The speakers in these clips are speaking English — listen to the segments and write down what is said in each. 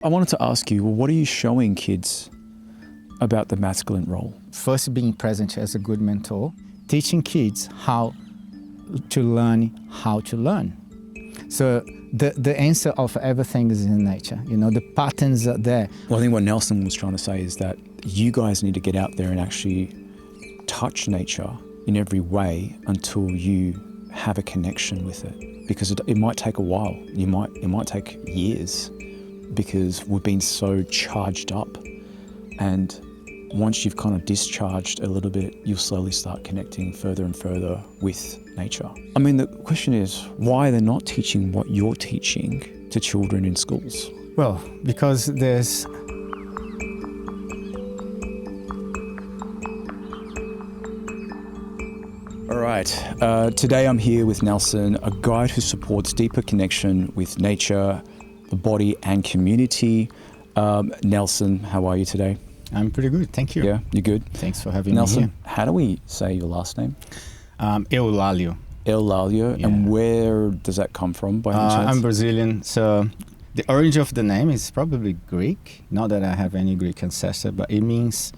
I wanted to ask you, well, what are you showing kids about the masculine role? First, being present as a good mentor, teaching kids how to learn how to learn. So the answer of everything is in nature. You know, the patterns are there. Well, I think what Nelson was trying to say is that you guys need to get out there and actually touch nature in every way until you have a connection with it, because it might take a while. It might take years, because we've been so charged up, and once you've kind of discharged a little bit, you'll slowly start connecting further and further with nature. I mean, the question is, why they're not teaching what you're teaching to children in schools? Well, because there's... All right, today I'm here with Nelson, a guide who supports deeper connection with nature, the body and community. Nelson, how are you today? I'm pretty good, thank you. Yeah, you good? Thanks for having Nelson, me here. how do we say your last name? Eulalio. Eulalio, Yeah. and where does that come from by any chance? I'm Brazilian, so the origin of the name is probably Greek. Not that I have any Greek ancestor, but it means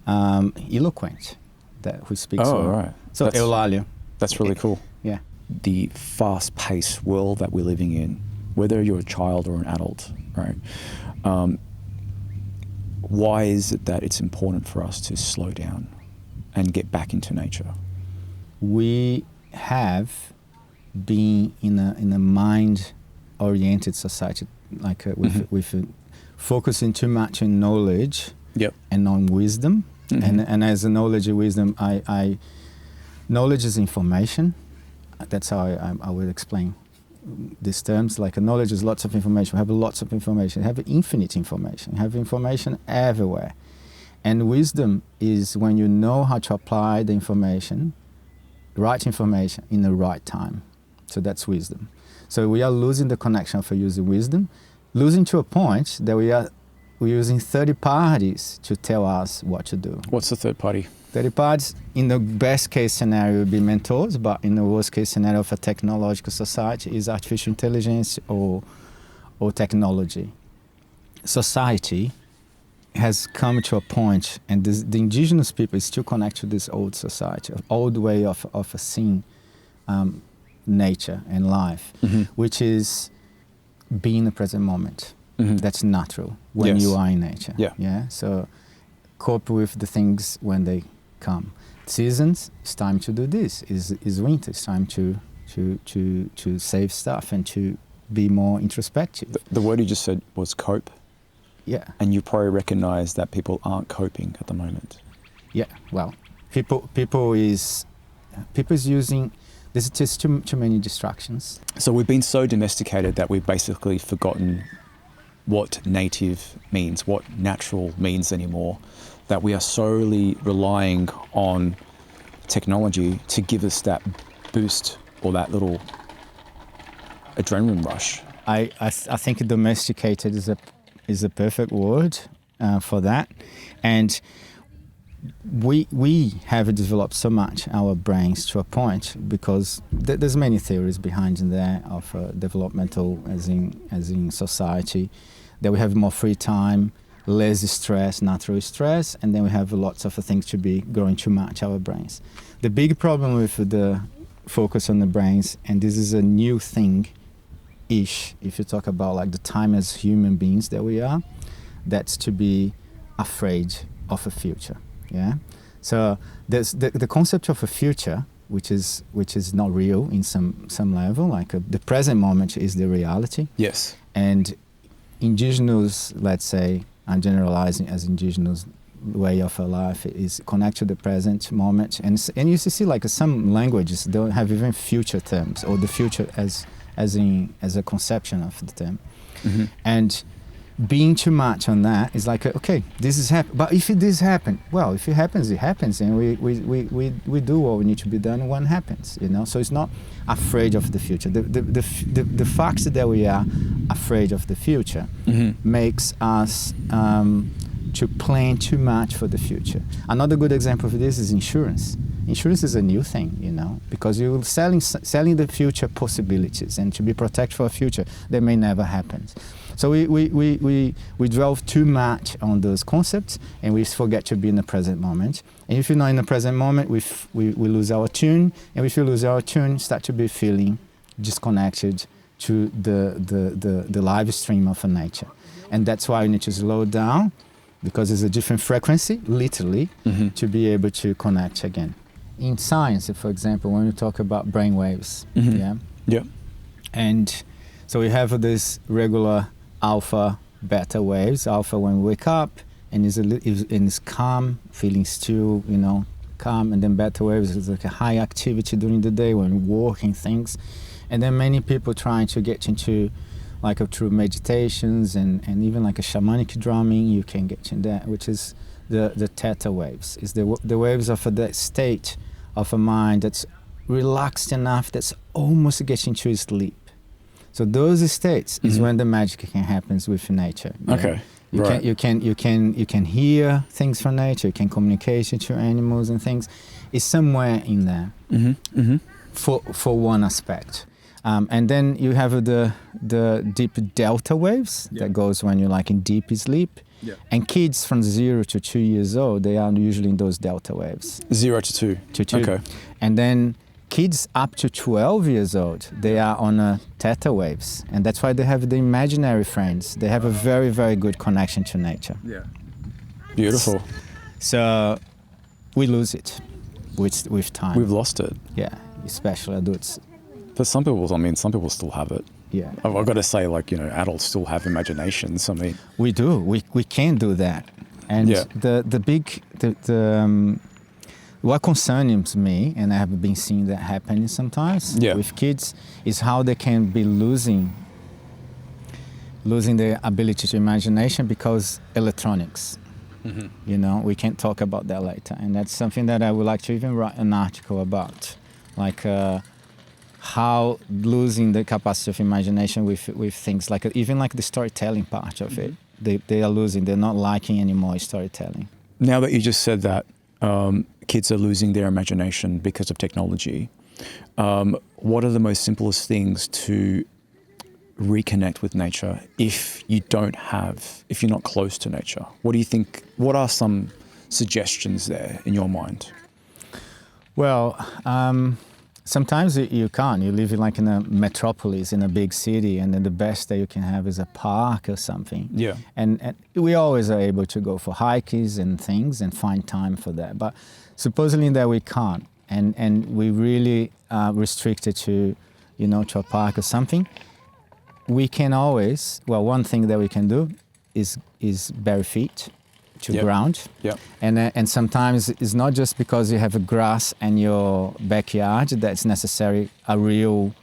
eloquent, that who speaks. Oh, right. So Eulalio. That's really cool. Yeah. The fast-paced world that we're living in, whether you're a child or an adult, right? Why is it that it's important for us to slow down and get back into nature? We have been in a mind-oriented society, like with focusing too much on knowledge and on wisdom. Mm-hmm. And as a knowledge and wisdom, knowledge is information. That's how I would explain these terms. Like knowledge is lots of information. We have lots of information. We have infinite information. We have information everywhere. And wisdom is when you know how to apply the information, right information in the right time. So that's wisdom. So we are losing the connection for using wisdom, losing to a point that we're using third parties to tell us what to do. What's the third party? Third parties, in the best case scenario, would be mentors, but in the worst case scenario of a technological society is artificial intelligence or technology. Society has come to a point, and the indigenous people still connect to this old society, old way of seeing nature and life, which is being in the present moment. Mm-hmm. That's natural when you are in nature. Yeah. So cope with the things when they come. Seasons, it's time to do this. Is winter, it's time to save stuff and to be more introspective. The word you just said was cope. Yeah. And you probably recognize that people aren't coping at the moment. Yeah. Well, people is using. There's just too many distractions. So we've been so domesticated that we've basically forgotten what native means, what natural means anymore, that we are solely relying on technology to give us that boost or that little adrenaline rush. I think domesticated is a perfect word for that. And we have developed so much our brains to a point, because there's many theories behind there of developmental as in society, that we have more free time, less stress, natural stress, and then we have lots of things to be growing too much our brains. The big problem with the focus on the brains, and this is a new thing-ish, if you talk about like the time as human beings that we are, that's to be afraid of a future. Yeah. So there's the concept of a future, which is not real in some level. Like the present moment is the reality. Yes. And indigenous, let's say, I'm generalizing as indigenous way of a life, is connect to the present moment. And you see like some languages don't have even future terms, or the future as a conception of the term. Mm-hmm. And being too much on that is like, okay, this is happening. But if this happens, well, if it happens, it happens, and we do what we need to be done when it happens, you know. So it's not afraid of the future. The fact that we are afraid of the future makes us to plan too much for the future. Another good example of this is insurance. insurance is a new thing, you know, because you're selling the future possibilities and to be protected for a future that may never happen. So we dwell too much on those concepts and we forget to be in the present moment. And if you're not in the present moment, we lose our tune. And if you lose our tune, start to be feeling disconnected to the live stream of nature. And that's why we need to slow down, because it's a different frequency, literally, to be able to connect again. In science, for example, when we talk about brain waves, and so we have this regular alpha, beta waves. Alpha when we wake up and is calm, feeling still, you know, calm, and then beta waves is like a high activity during the day when working things, and then many people trying to get into like through meditations and even like a shamanic drumming, you can get in that, which is the theta waves. Is the waves of that state of a mind that's relaxed enough that's almost getting to sleep. So those states is when the magic can happen with nature. Okay. You can hear things from nature. You can communicate to animals and things. It's somewhere in there for one aspect. And then you have the deep delta waves that goes when you're like in deep sleep. Yeah. And kids from 0 to 2 years old, they are usually in those delta waves. 0 to 2. To 2. Okay. And then kids up to 12 years old, they are on theta waves. And that's why they have the imaginary friends. They have a very, very good connection to nature. Yeah. Beautiful. So we lose it with time. We've lost it. Yeah, especially adults. But some people still have it. Yeah. I've got to say, like, you know, adults still have imaginations. I mean, we do. We can do that. And what concerns me, and I have been seeing that happening sometimes with kids, is how they can be losing the ability to imagination because electronics. You know, we can talk about that later. And that's something that I would like to even write an article about, like how losing the capacity of imagination with things like even like the storytelling part of it. They are losing. They're not liking anymore storytelling. Now that you just said that, kids are losing their imagination because of technology. What are the most simplest things to reconnect with nature if you're not close to nature? What do you think? What are some suggestions there in your mind? Well, sometimes you can't. You live in a metropolis, in a big city, and then the best that you can have is a park or something. Yeah. And we always are able to go for hikes and things and find time for that. But supposedly that we can't, and we really restricted to, you know, to a park or something. We can always. Well, one thing that we can do is bare feet to ground. Yeah. And sometimes it's not just because you have a grass in your backyard that's necessary a real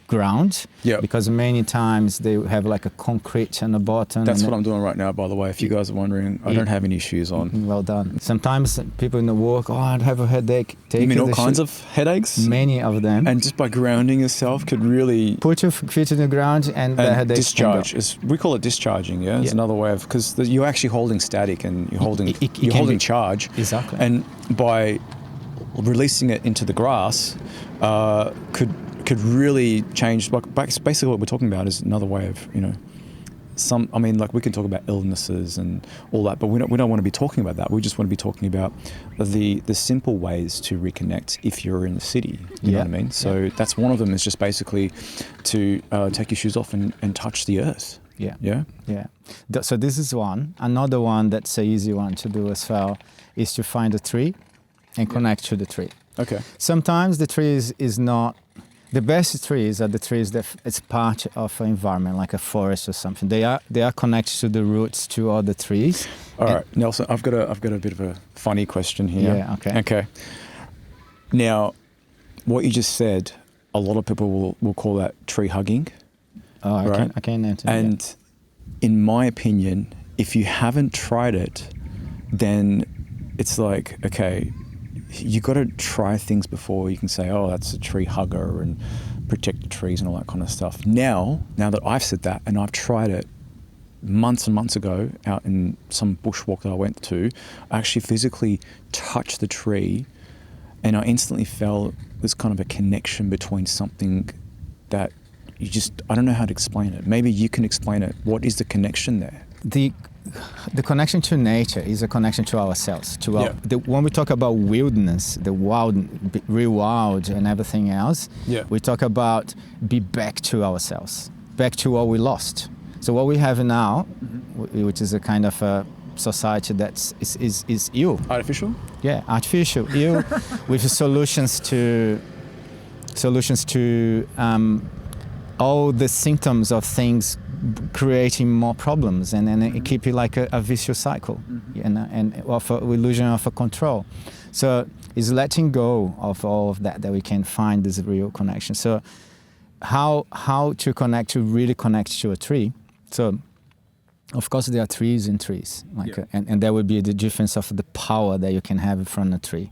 ground. Yeah. Because many times they have like a concrete on the bottom. That's what I'm doing right now, by the way. If you guys are wondering, I don't have any shoes on. Well done. Sometimes people in the work, I have a headache. You mean all kinds of headaches? Many of them. And just by grounding yourself could really... Put your feet in the ground and the headache discharge. We call it discharging, yeah? It's another way of... Because you're actually holding static and you're holding charge. Exactly. And by releasing it into the grass could really change. Like basically, what we're talking about is another way of, you know, we can talk about illnesses and all that, but we don't want to be talking about that. We just want to be talking about the simple ways to reconnect if you're in the city. You know what I mean? So that's one of them, is just basically to take your shoes off and touch the earth. Yeah. Yeah. Yeah. So this is one. Another one that's an easy one to do as well is to find a tree and connect to the tree. Okay. Sometimes the tree is not. The best trees are the trees that it's part of an environment, like a forest or something. They are connected to the roots to other trees. All right, Nelson, I've got a bit of a funny question here. Yeah, okay. Okay. Now, what you just said, a lot of people will call that tree hugging. Oh, right? I can answer. And in my opinion, if you haven't tried it, then it's like, okay, you got to try things before you can say, oh, that's a tree hugger and protect the trees and all that kind of stuff. Now that I've said that and I've tried it months and months ago out in some bushwalk that I went to, I actually physically touched the tree And I instantly felt this kind of a connection between something that I don't know how to explain it. Maybe you can explain it. What is the connection there? The connection to nature is a connection to ourselves. When we talk about wilderness, the wild, real wild and everything else, we talk about be back to ourselves, back to what we lost. So what we have now, which is a kind of a society that is ill. Artificial? Yeah, artificial, ill, with solutions to all the symptoms of things creating more problems, and it keep it like a vicious cycle, and of an illusion of a control. So it's letting go of all of that we can find this real connection. So how to connect, to really connect to a tree. So of course there are trees and trees, and there would be the difference of the power that you can have from a tree.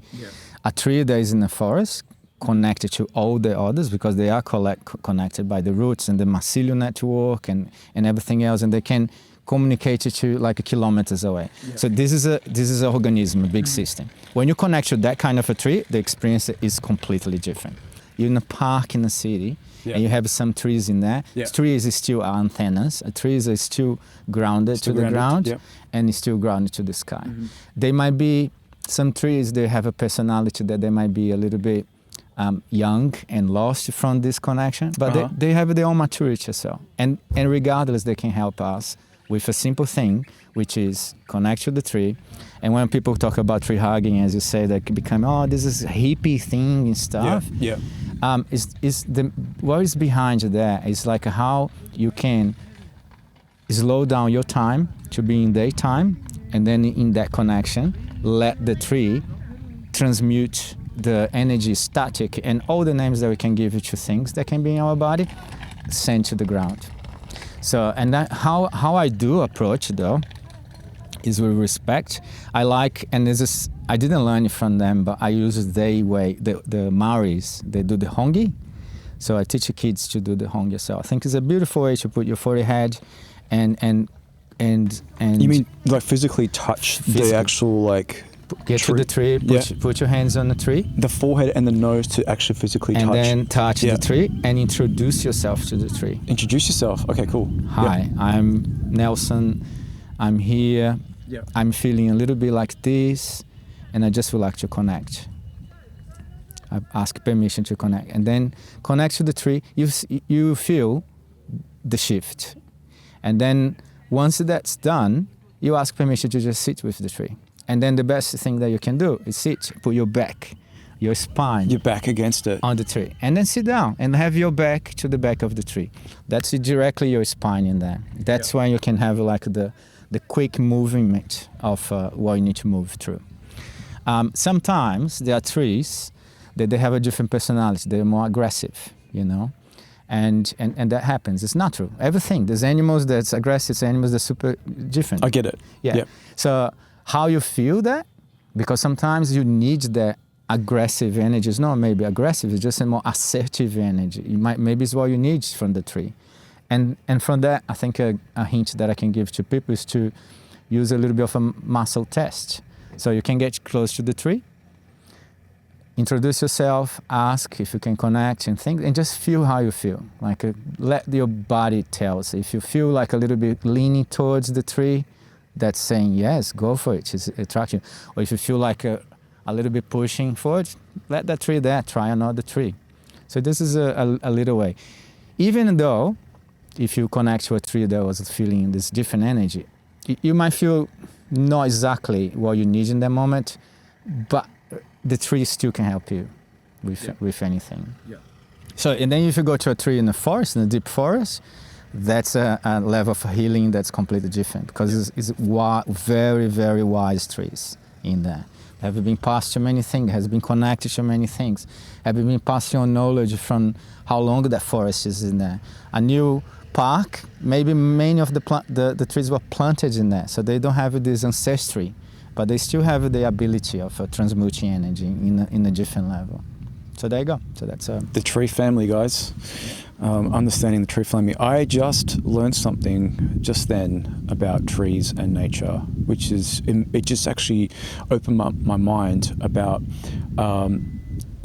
A tree that is in the forest connected to all the others because they are connected by the roots and the mycelial network and everything else, and they can communicate to like kilometers away. So this is an organism, a big system. When you connect to that kind of a tree, the experience is completely different. You're in a park in a city, and you have some trees in there. Trees still are antennas. Trees are still grounded to the ground, and still grounded to the sky. They might be, some trees, they have a personality that they might be a little bit young and lost from this connection, but they have their own maturity as well. And regardless, they can help us with a simple thing, which is connect to the tree. And when people talk about tree hugging, as you say, that can become, this is a hippie thing and stuff. What is behind that is like how you can slow down your time to be in daytime, and then in that connection, let the tree transmute the energy, static, and all the names that we can give to things that can be in our body, sent to the ground. So, and that, how I do approach though, is with respect. I like, and this is, I didn't learn it from them, but I use the way, the Maoris, they do the hongi. So I teach the kids to do the hongi. So I think it's a beautiful way to put your forehead and you mean like physically touch the actual like get tree. To the tree, put your hands on the tree. The forehead and the nose to actually physically touch. And then touch the tree and introduce yourself to the tree. Introduce yourself. Okay, cool. Hi, I'm Nelson. I'm here. I'm feeling a little bit like this, and I just would like to connect. I ask permission to connect. And then connect to the tree. You feel the shift. And then once that's done, you ask permission to just sit with the tree. And then the best thing that you can do is sit, put your back, your spine. Your back against it. On the tree. And then sit down and have your back to the back of the tree. That's directly your spine in there. That's when you can have like the quick movement of what you need to move through. Sometimes there are trees that they have a different personality. They're more aggressive, you know. And that happens. It's natural. Everything. There's animals that's aggressive, there's animals that's super different. I get it. Yeah. So how you feel that? Because sometimes you need that aggressive energy. It's not maybe aggressive, it's just a more assertive energy. Maybe it's what you need from the tree. And from that, I think a hint that I can give to people is to use a little bit of a muscle test. So you can get close to the tree, introduce yourself, ask if you can connect and think, and just feel how you feel. Like let your body tell us. If you feel like a little bit leaning towards the tree, that's saying yes, go for it, it's attraction. Or if you feel like a little bit pushing forward, let that tree there, try another tree. So this is a little way. Even though, if you connect to a tree that was feeling this different energy, you might feel not exactly what you need in that moment, but the tree still can help you with anything. So, and then if you go to a tree in the forest, in the deep forest, that's a level of healing that's completely different, because it's very, very wise trees in there. Have been passed to many things, has been connected to many things, have been passing on knowledge from how long that forest is in there. A new park, maybe many of the trees were planted in there, so they don't have this ancestry, but they still have the ability of transmuting energy in a different level. So there you go. So that's the tree family, guys. Understanding the tree family. I just learned something just then about trees and nature, which is, it just actually opened up my mind about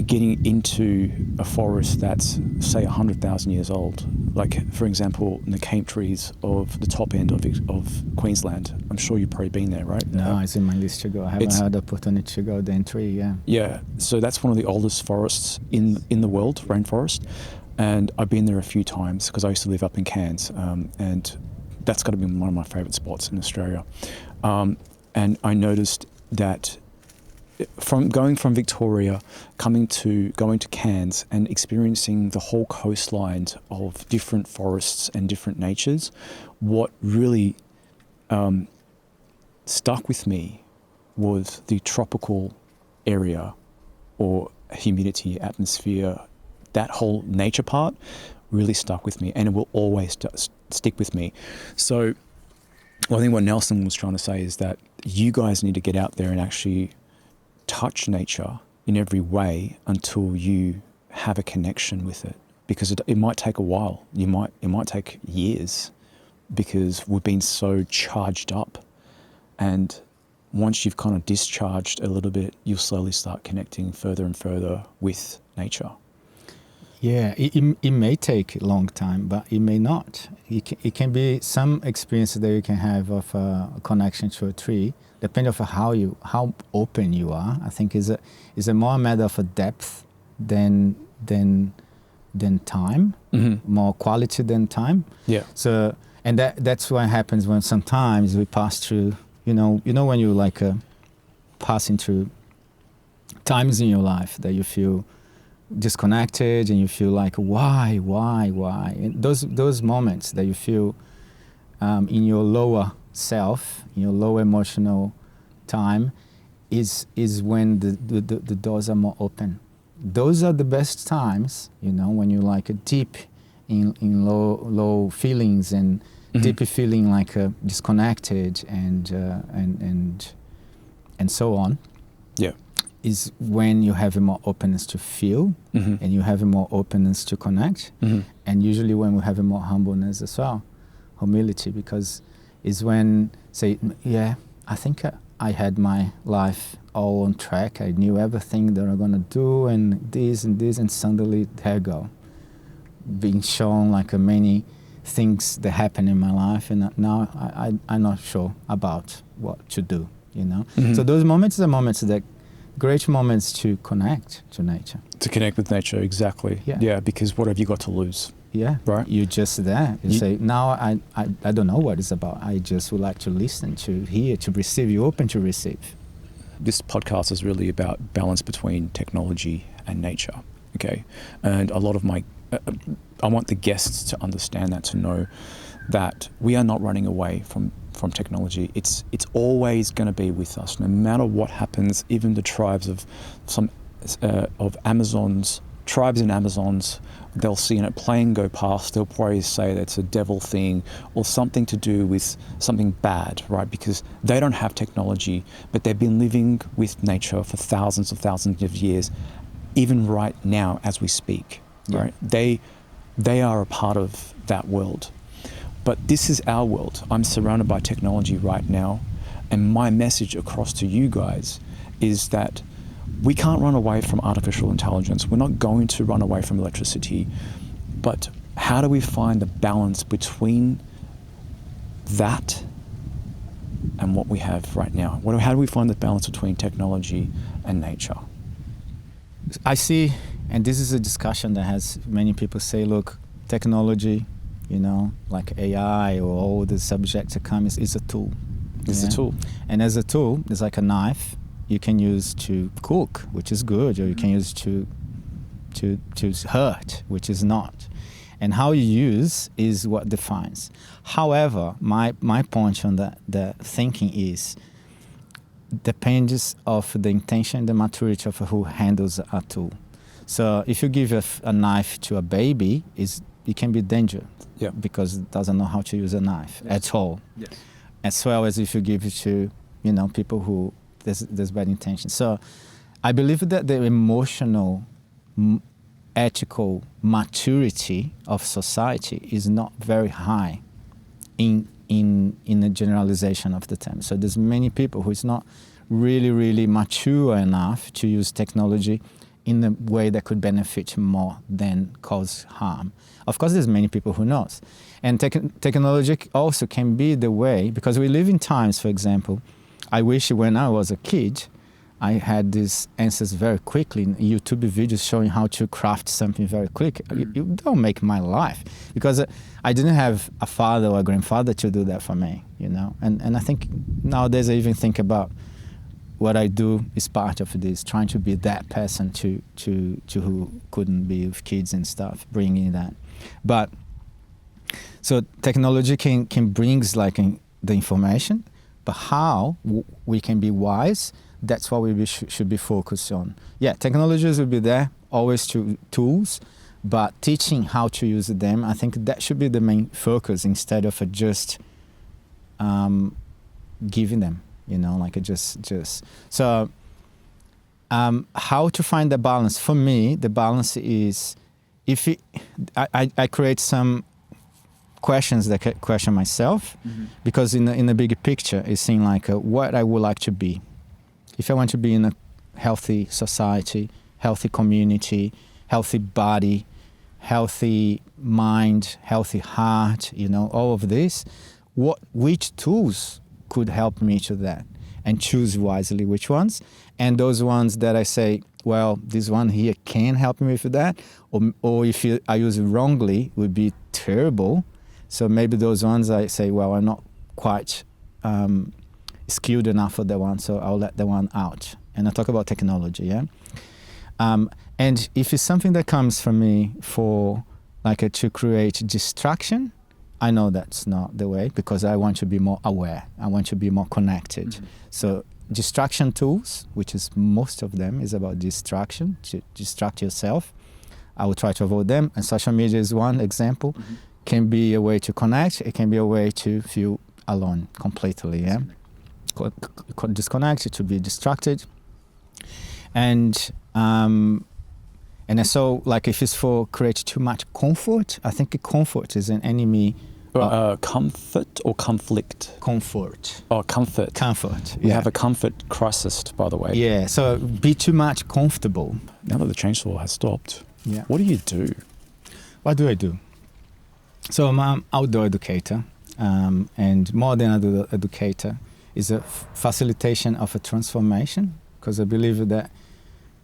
getting into a forest that's, say, 100,000 years old, like, for example, the cane trees of the top end of Queensland. I'm sure you've probably been there, right? No, it's in my list to go. I haven't had the opportunity to go there in 3 years. Yeah, so that's one of the oldest forests in the world, rainforest. And I've been there a few times because I used to live up in Cairns, and that's got to be one of my favourite spots in Australia. And I noticed that going from Victoria, going to Cairns and experiencing the whole coastline of different forests and different natures, what really stuck with me was the tropical area or humidity, atmosphere. That whole nature part really stuck with me, and it will always stick with me. So I think what Nelson was trying to say is that you guys need to get out there and actually touch nature in every way until you have a connection with it, because it might take a while. It might take years, because we've been so charged up, and once you've kind of discharged a little bit, you'll slowly start connecting further and further with nature. Yeah, it may take a long time, but it may not. It can be some experience that you can have of a connection to a tree, depending on how open you are. I think is a more matter of a depth than time, more quality than time. Yeah. So, and that's what happens when sometimes we pass through. You know when you like passing through times in your life that you feel disconnected and you feel like why, and those moments that you feel in your lower self, in your lower emotional time, is when the doors are more open. Those are the best times, when you're like deep in low feelings and deep feeling like disconnected and so on. Yeah. Is when you have a more openness to feel, and you have a more openness to connect, and usually when we have a more humbleness as well, humility, because is when say, yeah, I think I had my life all on track. I knew everything that I'm gonna do, and this, and suddenly there you go, being shown like many things that happen in my life, and now I'm not sure about what to do. So those moments are moments that. Great moments to connect to nature. To connect with nature, exactly. Yeah, because what have you got to lose? Yeah, right. You're just there. You say, now I don't know what it's about. I just would like to listen, to hear, to receive. You're open to receive. This podcast is really about balance between technology and nature. Okay, and a lot of I want the guests to understand that, to know that we are not running away from technology. It's always going to be with us, no matter what happens. Even the tribes of Amazons, tribes in Amazons, they'll see a plane go past, they'll probably say that it's a devil thing or something to do with something bad, right? Because they don't have technology, but they've been living with nature for thousands of years, even right now as we speak, right? They are a part of that world. But this is our world. I'm surrounded by technology right now, and my message across to you guys is that we can't run away from artificial intelligence. We're not going to run away from electricity, but how do we find the balance between that and what we have right now? How do we find the balance between technology and nature? I see, and this is a discussion that has many people say, look, technology, like AI or all the subjects that come, is a tool. It's a tool. And as a tool, it's like a knife you can use to cook, which is good, or you can use to hurt, which is not. And how you use is what defines. However, my point on the thinking is, depends of the intention, the maturity of who handles a tool. So if you give a knife to a baby, it can be dangerous. Yeah. Because it doesn't know how to use a knife at all. Yes. As well as if you give it to, people who there's bad intention. So I believe that the emotional, ethical maturity of society is not very high in the generalization of the term. So there's many people who is not really, really mature enough to use technology in a way that could benefit more than cause harm. Of course, there's many people who knows. And technology also can be the way, because we live in times, for example, I wish when I was a kid, I had these answers very quickly in YouTube videos showing how to craft something very quick. You don't make my life, because I didn't have a father or a grandfather to do that for me, you know. And I think nowadays I even think about what I do is part of this, trying to be that person to who couldn't be with kids and stuff, bringing that. But so technology can bring the information, but how we can be wise, that's what we should be focused on. Yeah, technologies will be there, always tools, but teaching how to use them, I think that should be the main focus instead of just giving them, you know, like just. So how to find the balance? For me, the balance is I create some questions that question myself, because in the bigger picture, it's seeing like what I would like to be. If I want to be in a healthy society, healthy community, healthy body, healthy mind, healthy heart, you know, all of this, which tools could help me to that? And choose wisely which ones. And those ones that I say, well, this one here can help me with that, or if I use it wrongly, would be terrible. So maybe those ones I say, well, I'm not quite skilled enough for that one, so I'll let that one out. And I talk about technology, yeah? And if it's something that comes from me for to create distraction, I know that's not the way, because I want to be more aware. I want to be more connected. So distraction tools, which is most of them, is about distraction, to distract yourself. I will try to avoid them. And social media is one example. Can be a way to connect. It can be a way to feel alone completely, yeah? Disconnected, to be distracted. And so, if it's for create too much comfort, I think comfort is an enemy. Comfort or conflict? Comfort. Oh, comfort. Comfort. We have a comfort crisis, by the way. Yeah, so be too much comfortable. Now that the chainsaw has stopped, yeah. What do you do? What do I do? So I'm an outdoor educator, and more than an educator, is a facilitation of a transformation, because I believe that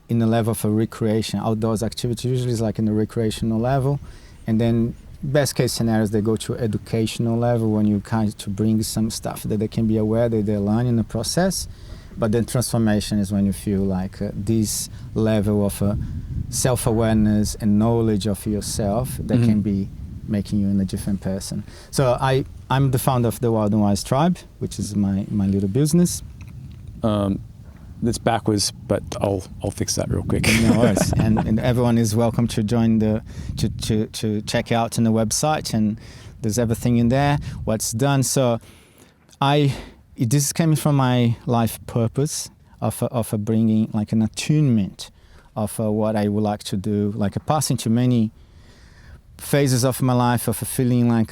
in the level of a recreation, outdoors activity usually is in the recreational level, and then best case scenarios they go to educational level when you to bring some stuff that they can be aware that they learn in the process. But then transformation is when you feel this level of self-awareness and knowledge of yourself that can be making you in a different person. So I'm the founder of the Wild and Wise Tribe, which is my little business. That's backwards, but I'll fix that real quick. No worries. and everyone is welcome to join to check out on the website, and there's everything in there, what's done. So this is coming from my life purpose of bringing an attunement of what I would like to do, passing to many phases of my life of feeling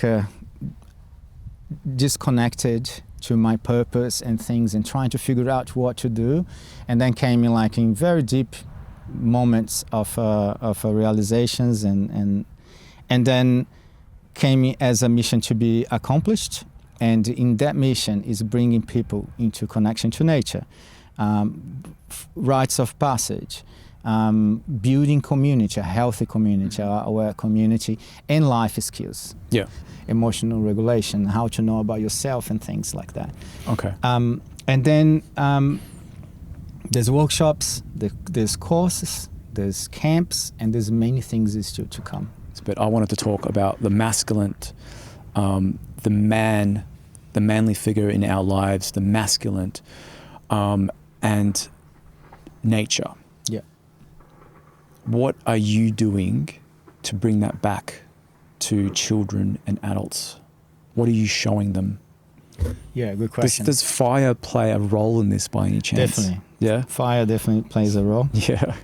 disconnected to my purpose and things, and trying to figure out what to do, and then came in very deep moments of realizations, and then came as a mission to be accomplished. And in that mission is bringing people into connection to nature, rites of passage, building community, a healthy community, aware community, and life skills. Yeah. Emotional regulation, how to know about yourself and things like that. Okay. And then there's workshops, there's courses, there's camps, and there's many things to come. But I wanted to talk about the masculine, the manly figure in our lives, the masculine, and nature. Yeah. What are you doing to bring that back to children and adults? What are you showing them? Yeah, good question. Does fire play a role in this by any chance? Definitely. Yeah? Fire definitely plays a role. Yeah.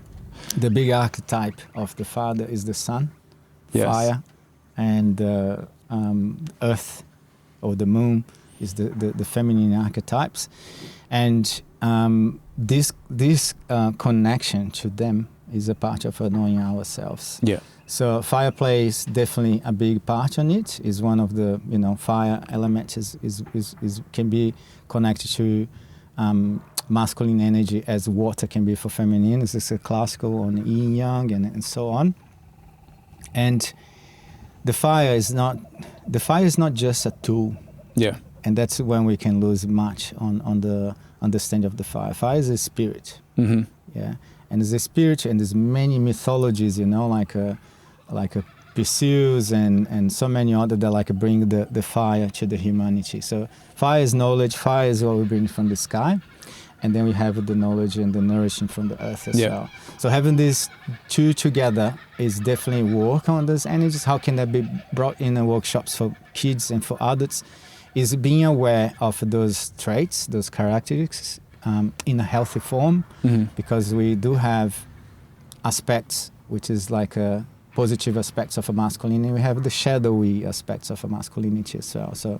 The big archetype of the father is the sun, Yes. fire, and earth or the moon is the feminine archetypes. And this connection to them is a part of knowing ourselves. Yeah. So fire plays definitely a big part on it. Is one of the, fire elements is can be connected to masculine energy as water can be for feminine. This is a classical on yin yang and so on. And the fire is not just a tool. Yeah. And that's when we can lose much on the understanding of the fire. Fire is a spirit. Mm-hmm. Yeah. And there's a spirit, and there's many mythologies, like Perseus and so many other that bring the fire to the humanity. So fire is knowledge. Fire is what we bring from the sky, and then we have the knowledge and the nourishing from the earth as well. So having these two together is definitely work on those energies. How can that be brought in workshops for kids and for adults? Is being aware of those traits, those characteristics, in a healthy form, because we do have aspects which is positive aspects of a masculinity. We have the shadowy aspects of a masculinity as well. So,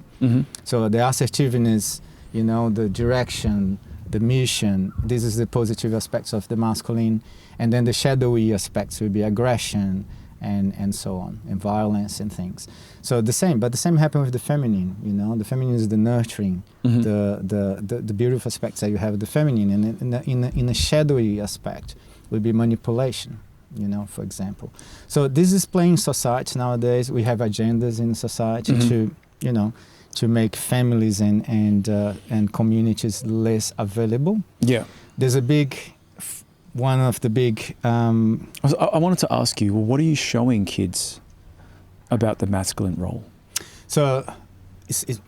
so the assertiveness, the direction, the mission. This is the positive aspects of the masculine, and then the shadowy aspects will be aggression and so on, and violence and things. So the same happens with the feminine. The feminine is the nurturing, the beautiful aspects that you have of the feminine, and in a shadowy aspect would be manipulation. For example. So this is playing society nowadays. We have agendas in society to make families and communities less available. Yeah. There's one of the big... I wanted to ask you, what are you showing kids about the masculine role? So it's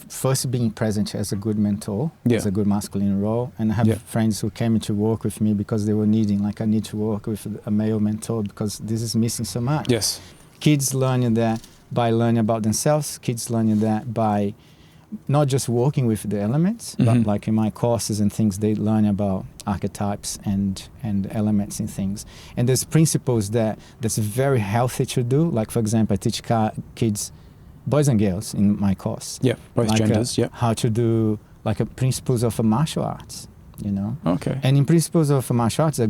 first being present as a good mentor, as a good masculine role. And I have friends who came to work with me because they were needing, I need to work with a male mentor because this is missing so much. Yes. Kids learning that by learning about themselves. Kids learning that by not just working with the elements, but in my courses and things, they learn about archetypes and elements and things. And there's principles that's very healthy to do. For example, I teach kids, boys and girls, in my course. Yeah, both genders, how to do, principles of martial arts, Okay. And in principles of martial arts,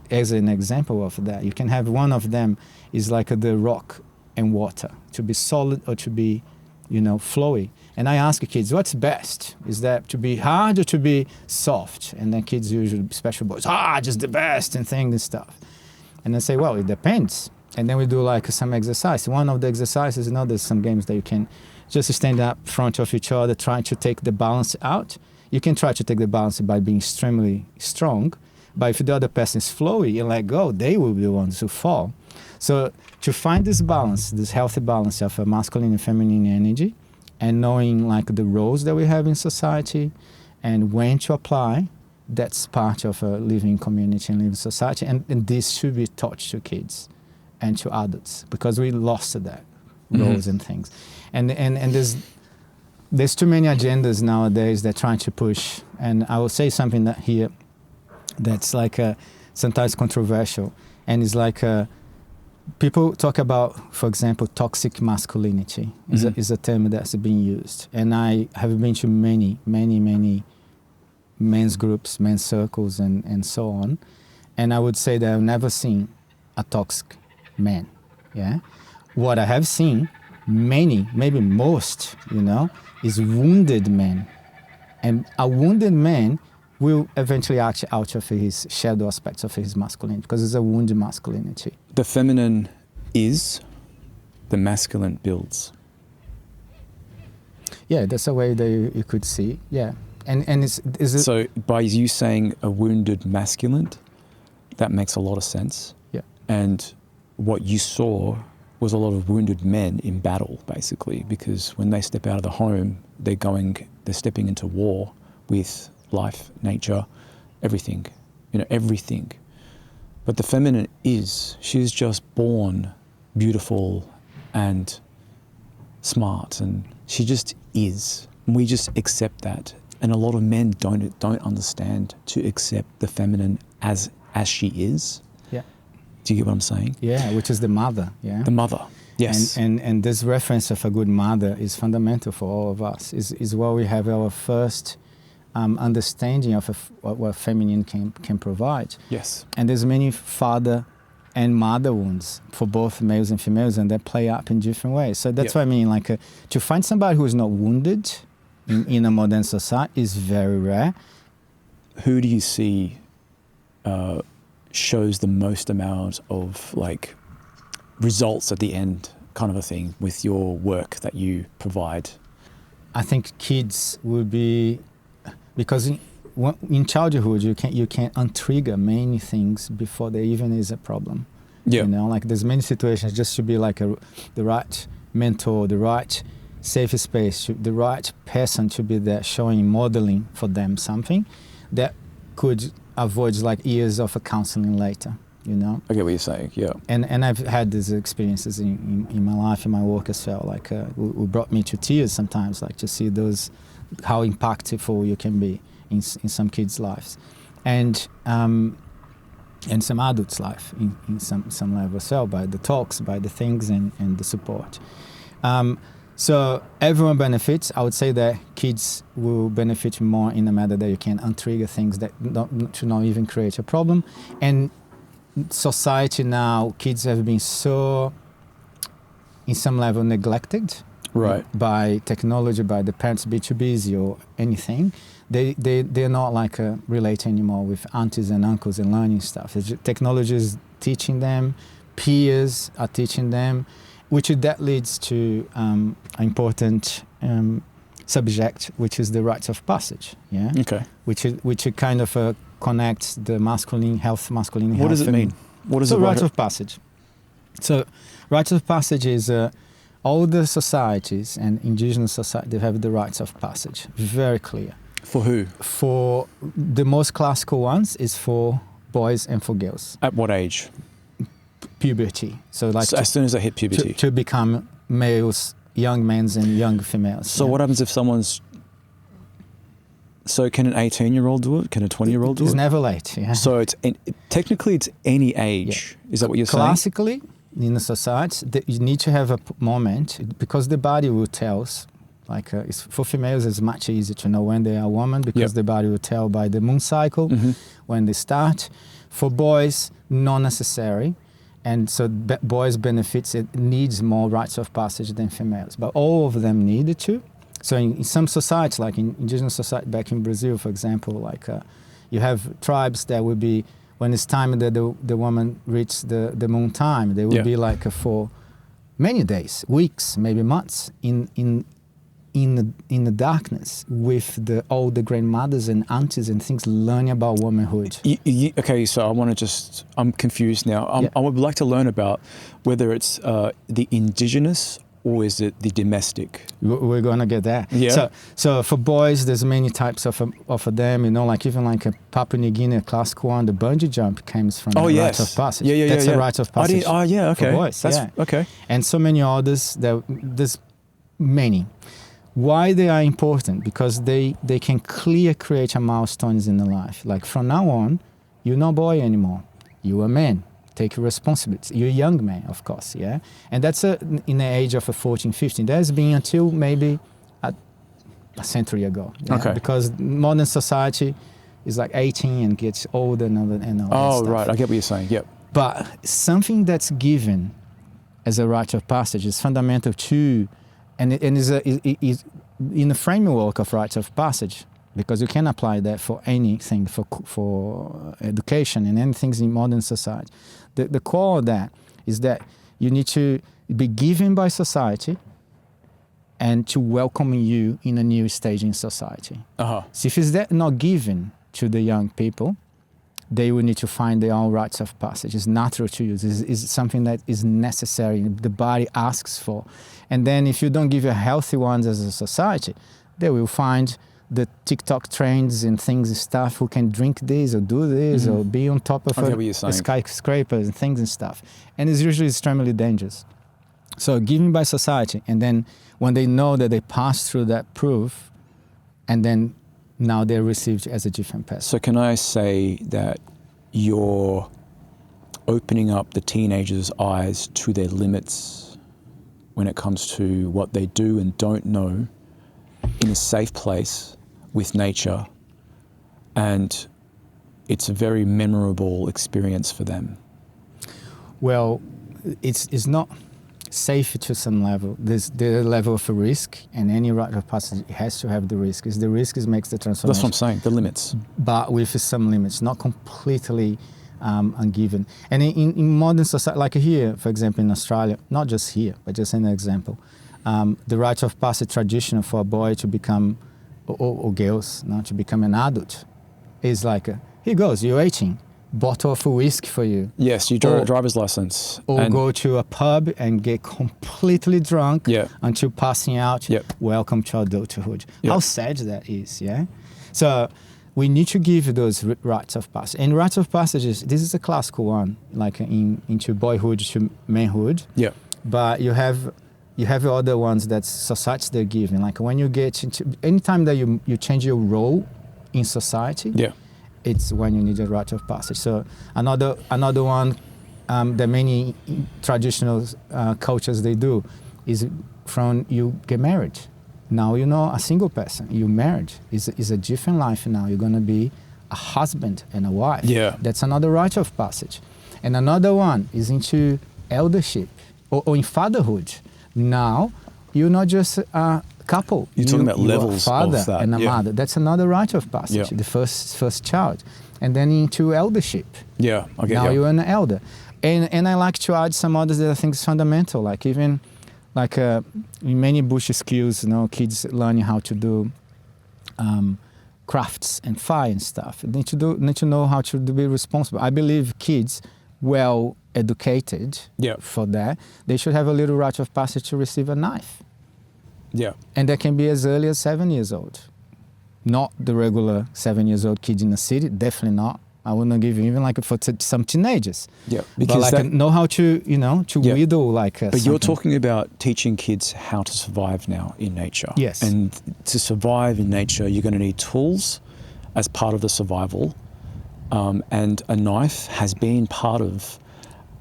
as an example of that, you can have one of them is the rock and water, to be solid or to be, flowy. And I ask kids, what's best? Is that to be hard or to be soft? And then kids usually, special boys, just the best and things and stuff. And I say, well, it depends. And then we do some exercise. One of the exercises, there's some games that you can just stand up in front of each other, try to take the balance out. You can try to take the balance by being extremely strong, but if the other person is flowy and let go, they will be the ones who fall. So to find this balance, this healthy balance of a masculine and feminine energy, and knowing the roles that we have in society and when to apply, that's part of a living community and living society. And this should be taught to kids and to adults, because we lost that roles and things. And there's too many agendas nowadays that trying to push. And I will say something here that's sometimes controversial, and it's people talk about, for example, toxic masculinity is a term that's being used. And I have been to many men's groups, men's circles, and so on. And I would say that I've never seen a toxic man. Yeah. What I have seen, many, maybe most, is wounded men. And a wounded man will eventually act out of his shadow aspects of his masculinity, because it's a wounded masculinity. The feminine is, the masculine builds. Yeah, that's a way that you could see. Yeah. And is it... So by you saying a wounded masculine, that makes a lot of sense. Yeah. And what you saw was a lot of wounded men in battle, basically, because when they step out of the home, they're stepping into war with life, nature, everything, everything. But the feminine she's just born beautiful and smart, and she just is. And we just accept that. And a lot of men don't understand to accept the feminine as she is. Yeah. Do you get what I'm saying? Yeah, which is the mother. Yeah. The mother. Yes. And this reference of a good mother is fundamental for all of us. Is where we have our first understanding of what feminine can provide. Yes. And there's many father and mother wounds for both males and females, and they play up in different ways. So that's what I mean, like to find somebody who is not wounded in a modern society is very rare. Who do you see shows the most amount of like results at the end, kind of a thing, with your work that you provide? I think kids will be, because in childhood you can untrigger many things before there even is a problem. Yeah. You know, like there's many situations just to be like the right mentor, the right safe space, the right person to be there showing, modeling for them something that could avoid like years of a counseling later, you know? I get what you're saying, yeah. And I've had these experiences in my life, in my work as well, like who brought me to tears sometimes, like to see those, how impactful you can be in some kids' lives. And some adults' life in some level as well, by the talks, by the things and the support. So everyone benefits. I would say that kids will benefit more in the matter that you can untrigger things that to not even create a problem. And society now, kids have been so, in some level, neglected. Right. By technology, by the parents, be too busy or anything. They're not like relate anymore with aunties and uncles and learning stuff. Technology is teaching them, peers are teaching them, which that leads to an important subject, which is the rites of passage. Yeah. Okay. Which kind of connects the masculine health. What does it mean? What is the rite of passage? So, rites of passage is all the societies and indigenous society, they have the rites of passage. Very clear. For who? For the most classical ones is for boys and for girls. At what age? Puberty. So as soon as they hit puberty. To become males, young men and young females. So what happens if someone's... So can an 18-year-old do it? Can a 20-year-old do it? It's never late, yeah. So technically it's any age. Yeah. Is that what you're saying? Classically, in the society, you need to have a moment, because the body will tell us. Like for females, it's much easier to know when they are a woman, because the body will tell by the moon cycle when they start. For boys, not necessary. And so boys benefits, it needs more rites of passage than females. But all of them needed to. So in some societies, like in indigenous society back in Brazil, for example, like you have tribes that will be, when it's time that the woman reaches the moon time, they will be like for many days, weeks, maybe months in the darkness with all the grandmothers and aunties and things learning about womanhood. Okay, so I'm confused now. I would like to learn about whether it's the indigenous or is it the domestic? We're going to get there. Yeah. So for boys, there's many types of them, you know, like even like a Papua New Guinea classical one, the bungee jump comes from the rite of passage. That's a rite of passage. Okay. For boys, okay. And so many others, there's many. Why they are important? Because they can create a milestones in the life. Like from now on, you're not a boy anymore. You're a man. Take responsibility. You're a young man, of course, yeah? And that's in the age of 14, 15. That's been until maybe a century ago. Yeah? Okay. Because modern society is like 18 and gets older and all that stuff. Right. I get what you're saying, yep. But something that's given as a rite of passage is fundamental to, and is in the framework of rites of passage, because you can apply that for anything, for education and anything in modern society. The core of that is that you need to be given by society and to welcome you in a new stage in society. So if it's not given to the young people, they will need to find their own rites of passage. It's natural to use. It's something that is necessary, the body asks for. And then if you don't give your healthy ones as a society, they will find the TikTok trends and things and stuff who can drink this or do this or be on top of a skyscraper and things and stuff. And it's usually extremely dangerous. So given by society, and then when they know that they passed through that proof, and then now they're received as a different person. So can I say that you're opening up the teenagers' eyes to their limits when it comes to what they do and don't know in a safe place with nature and it's a very memorable experience for them. Well, it's not safe to some level. There's the level of risk, and any rite of passage has to have the risk. Is the risk makes the transformation. That's what I'm saying, the limits. But with some limits, not completely ungiven. And in modern society, like here, for example, in Australia, not just here, but just an example, the rite of passage tradition for a boy to become, or girls, to become an adult, is like, here goes, you're 18. Bottle of whiskey for you. Yes, you draw a driver's license. Or go to a pub and get completely drunk until passing out. Welcome to adulthood. How sad that is, yeah? So we need to give those rites of passage. And rites of passages, this is a classical one, like into boyhood to manhood. Yeah. But you have other ones that society they're giving. Like when you get into, anytime that you change your role in society, it's when you need a rite of passage. So another one that many traditional cultures they do is from you get married. Now you're not a single person. You're married. It's a different life now. You're going to be a husband and a wife. Yeah. That's another rite of passage. And another one is into eldership or in fatherhood. Now you're not just a couple. You're talking about levels father of that. And a mother. That's another rite of passage. The first child, and then into eldership. Yeah, okay. Now you're an elder, and I like to add some others that I think is fundamental. Like even like in many bush skills, kids learning how to do crafts and fire and stuff. They need to know how to be responsible. I believe kids well educated for that, they should have a little rite of passage to receive a knife. Yeah. And that can be as early as 7 years old. Not the regular 7 years old kid in the city, definitely not. I wouldn't give you even like for some teenagers. Yeah. Because but know how to, widow like But something. You're talking about teaching kids how to survive now in nature. Yes. And to survive in nature, you're going to need tools as part of the survival. And a knife has been part of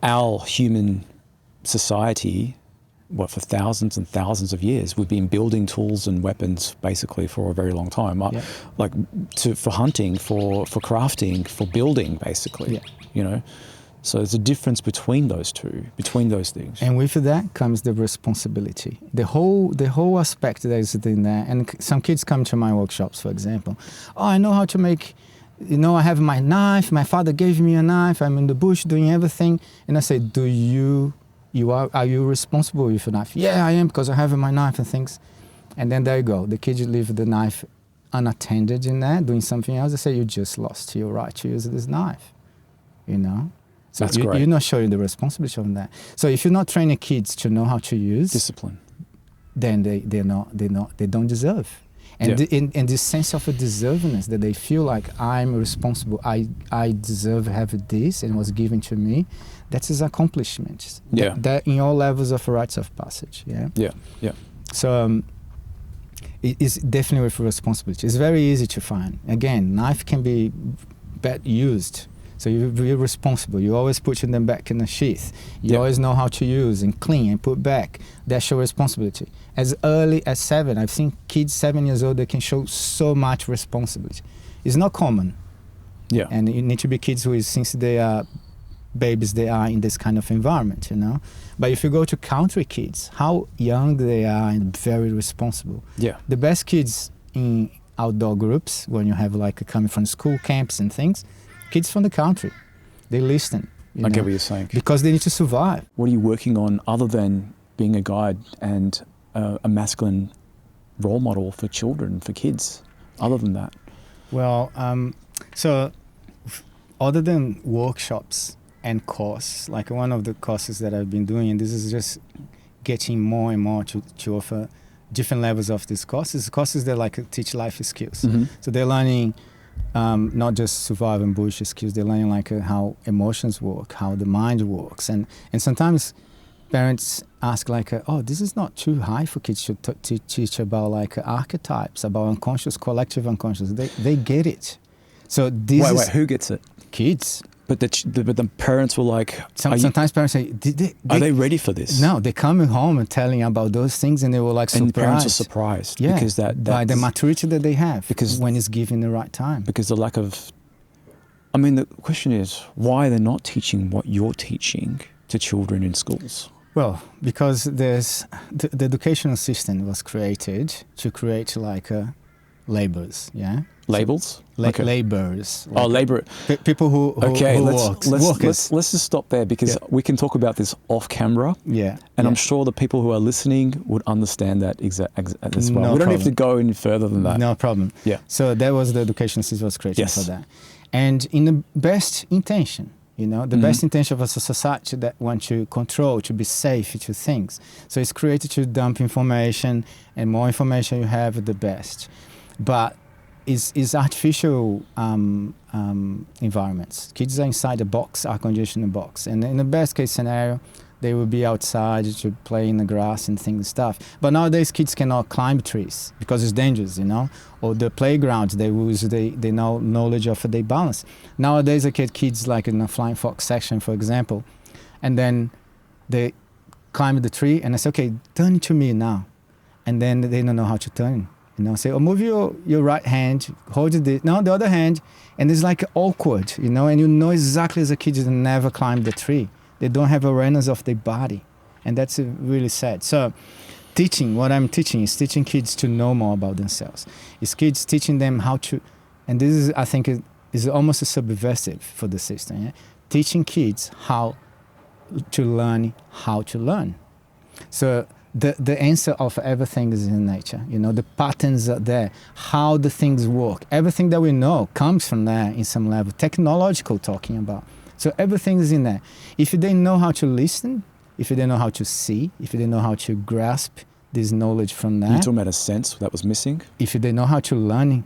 our human society for thousands and thousands of years. We've been building tools and weapons basically for a very long time, for hunting, for crafting, for building basically, So there's a difference between those things. And with that comes the responsibility. The whole aspect that is in there. And some kids come to my workshops, for example. Oh, I know how to make, I have my knife. My father gave me a knife. I'm in the bush doing everything. And I say, are you responsible with a knife? Yeah, I am, because I have my knife and things. And then there you go. The kid leave the knife unattended in there, doing something else. I say, you just lost your right to use this knife, So That's great. You're not showing the responsibility on that. So if you're not training kids to know how to use discipline, then they don't deserve. And and this sense of a deservedness that they feel like I'm responsible, I deserve to have this and it was given to me. That's his accomplishment. Yeah. That in all levels of rites of passage. Yeah. Yeah. Yeah. So it's definitely with responsibility. It's very easy to find. Again, knife can be bad used. So you're responsible. You always put them back in the sheath. You always know how to use and clean and put back. That's your responsibility. As early as 7, I've seen kids 7 years old that can show so much responsibility. It's not common. Yeah. And you need to be kids who, since they are babies, they are in this kind of environment, But if you go to country kids, how young they are and very responsible. Yeah. The best kids in outdoor groups, when you have coming from school camps and things, kids from the country, they listen. I get what you're saying. Because they need to survive. What are you working on other than being a guide and a masculine role model for children, for kids, other than that? Well, so other than workshops and courses, like one of the courses that I've been doing, and this is just getting more and more to offer different levels of these courses that teach life skills. Mm-hmm. So they're learning not just survival and bush skills, they're learning how emotions work, how the mind works. And sometimes parents ask this is not too high for kids to teach about archetypes, about unconscious, collective unconscious. They get it. So this Wait, who gets it? Kids. But the parents were like, sometimes parents say, are they ready for this? No, they come home and telling about those things, and they were like surprised. And parents are surprised because by the maturity that they have, because when it's given the right time. Because the lack of, I mean, the question is why they're not teaching what you're teaching to children in schools. Well, because there's the educational system was created to create like labors, yeah. Labels? Laborers. Like labor. People who let's just stop there, because we can talk about this off camera. Yeah. And I'm sure the people who are listening would understand that as well. No we don't problem. have to go any further than that. No problem. Yeah. So that was the education system was created for that. And in the best intention, the best intention of a society that wants to control, to be safe to things. So it's created to dump information, and more information you have, the best. But it's artificial environments. Kids are inside a box, air-conditioned box. And in the best case scenario, they will be outside to play in the grass and things and stuff. But nowadays, kids cannot climb trees because it's dangerous, Or the playgrounds, they know knowledge of their balance. Nowadays, I get kids like in a flying fox section, for example, and then they climb the tree, and I say, okay, turn to me now. And then they don't know how to turn. Say, move your right hand, hold the other hand, and it's like awkward, and you know exactly as a kid, they never climbed the tree. They don't have awareness of their body, and that's really sad. So what I'm teaching is teaching kids to know more about themselves. It's kids teaching them how to, and this is, I think, is almost a subversive for the system, yeah? Teaching kids how to learn how to learn. So the answer of everything is in nature. The patterns are there, how the things work. Everything that we know comes from there in some level, technological talking about. So everything is in there. If they know how to listen, if they know how to see, if they know how to grasp this knowledge from there. You're talking about a sense that was missing? If they know how to learn,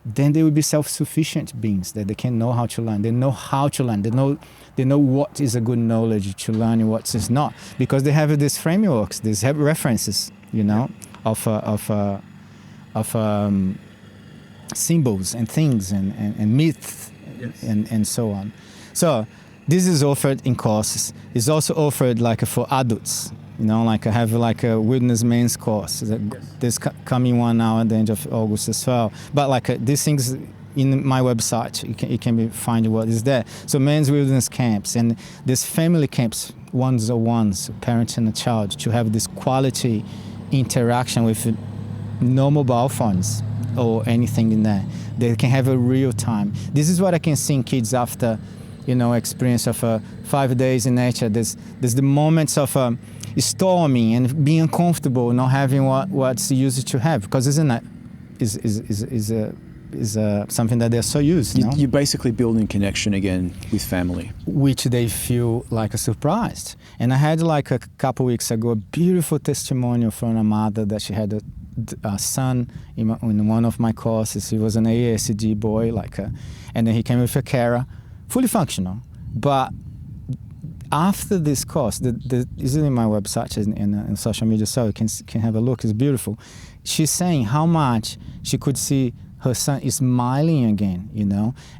then they will be self-sufficient beings, that they can know how to learn. They know how to learn. They know what is a good knowledge to learn and what is not, because they have these frameworks, these references, of symbols and things and myths and so on. So this is offered in courses. It's also offered like for adults. Like I have like a wilderness men's course. There's coming one now at the end of August as well. But like these things in my website, you can find what is there. So men's wilderness camps and these family camps, ones-on-ones, parent and a child, to have this quality interaction with no mobile phones or anything in there. They can have a real time. This is what I can see in kids after, experience of 5 days in nature. There's the moments of storming and being uncomfortable, not having what's used to have, because isn't that is something that they're so used. You're basically building connection again with family, which they feel like surprised. And I had like a couple weeks ago a beautiful testimonial from a mother that she had a son in one of my courses. He was an ASD boy, and then he came with a carer, fully functional, but after this course, is in my website and social media, so you can have a look. It's beautiful. She's saying how much she could see her son is smiling again,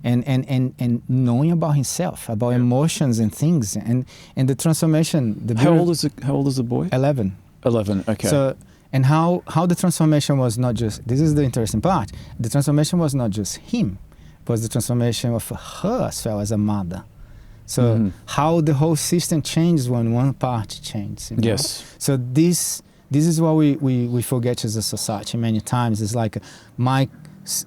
and knowing about himself, about emotions and things, and the transformation. How old is the boy? 11. 11. Okay. So, and how the transformation was not just. This is the interesting part. The transformation was not just him, it was the transformation of her as well as a mother. So how the whole system changes when one part changes. Yes. So this is what we forget as a society many times. It's like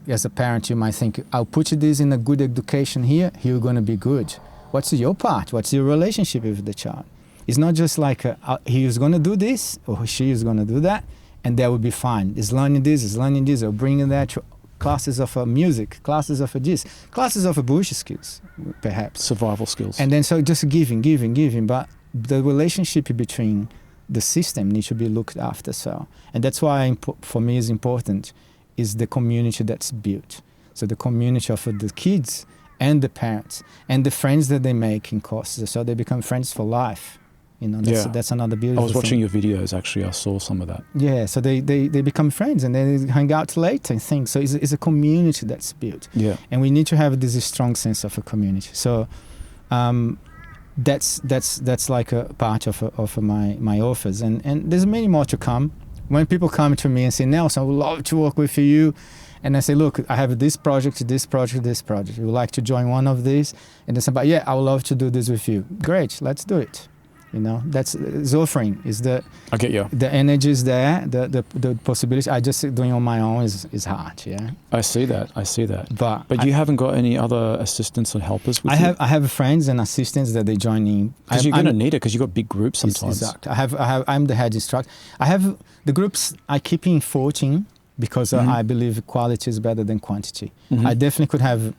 as a parent, you might think, I'll put this in a good education here, you're going to be good. What's your part? What's your relationship with the child? It's not just like he is going to do this or she is going to do that, and that will be fine. It's learning this, or bringing that to classes of music, classes of this, classes of bush skills, perhaps. Survival skills. And then so just giving. But the relationship between the system needs to be looked after. So, and that's why for me is important is the community that's built. So the community of the kids and the parents and the friends that they make in courses. So they become friends for life. You know, that's another beautiful I was watching thing. your videos, actually. I saw some of that. Yeah, so they become friends and they hang out later and things. So it's a community that's built. Yeah. And we need to have this strong sense of a community. So that's like a part of my offers. And there's many more to come. When people come to me and say, Nelson, I would love to work with you. And I say, look, I have this project. You would like to join one of these? And they say, but yeah, I would love to do this with you. Great, let's do it. You know, that's offering. Is the I get you. The energy is there. The possibility. I just doing on my own is hard. Yeah. I see that. But I, you haven't got any other assistants and helpers with you? I have friends and assistants that they join in. Because you're going to need it, because you've got big groups sometimes. Exactly. I'm the head instructor. I have the groups. I keep in 14 because I believe quality is better than quantity. I definitely could have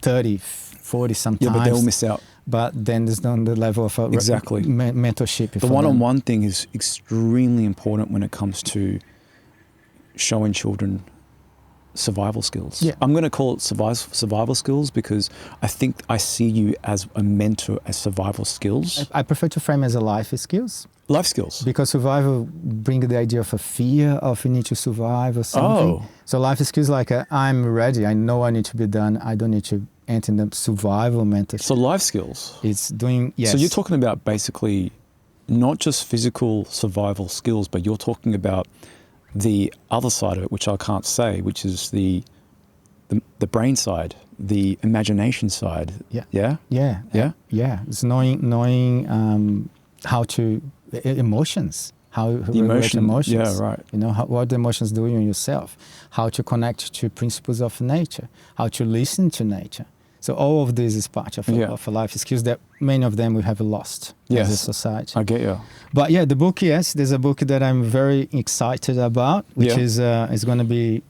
30, 40 sometimes. Yeah, but they all miss out. But then there's not the level of exactly mentorship. The one-on-one thing is extremely important when it comes to showing children survival skills. Yeah. I'm going to call it survival skills because I think I see you as a mentor as survival skills. I prefer to frame as a life skills. Life skills. Because survival brings the idea of a fear of you need to survive or something. Oh. So life skills like I'm ready. I know I need to be done. I don't need to enter the survival mentorship. So life skills. It's doing, yes. So you're talking about basically not just physical survival skills, but you're talking about the other side of it, which I can't say, which is the brain side, the imagination side. Yeah. Yeah? Yeah. Yeah? Yeah. It's knowing how to, emotions. How the emotions. Yeah, right. You know, what the emotions do in yourself. How to connect to principles of nature. How to listen to nature. So all of this is part of a life skills that many of them we have lost as a society. I get you. But yeah, the book, yes, there's a book that I'm very excited about, which is going to be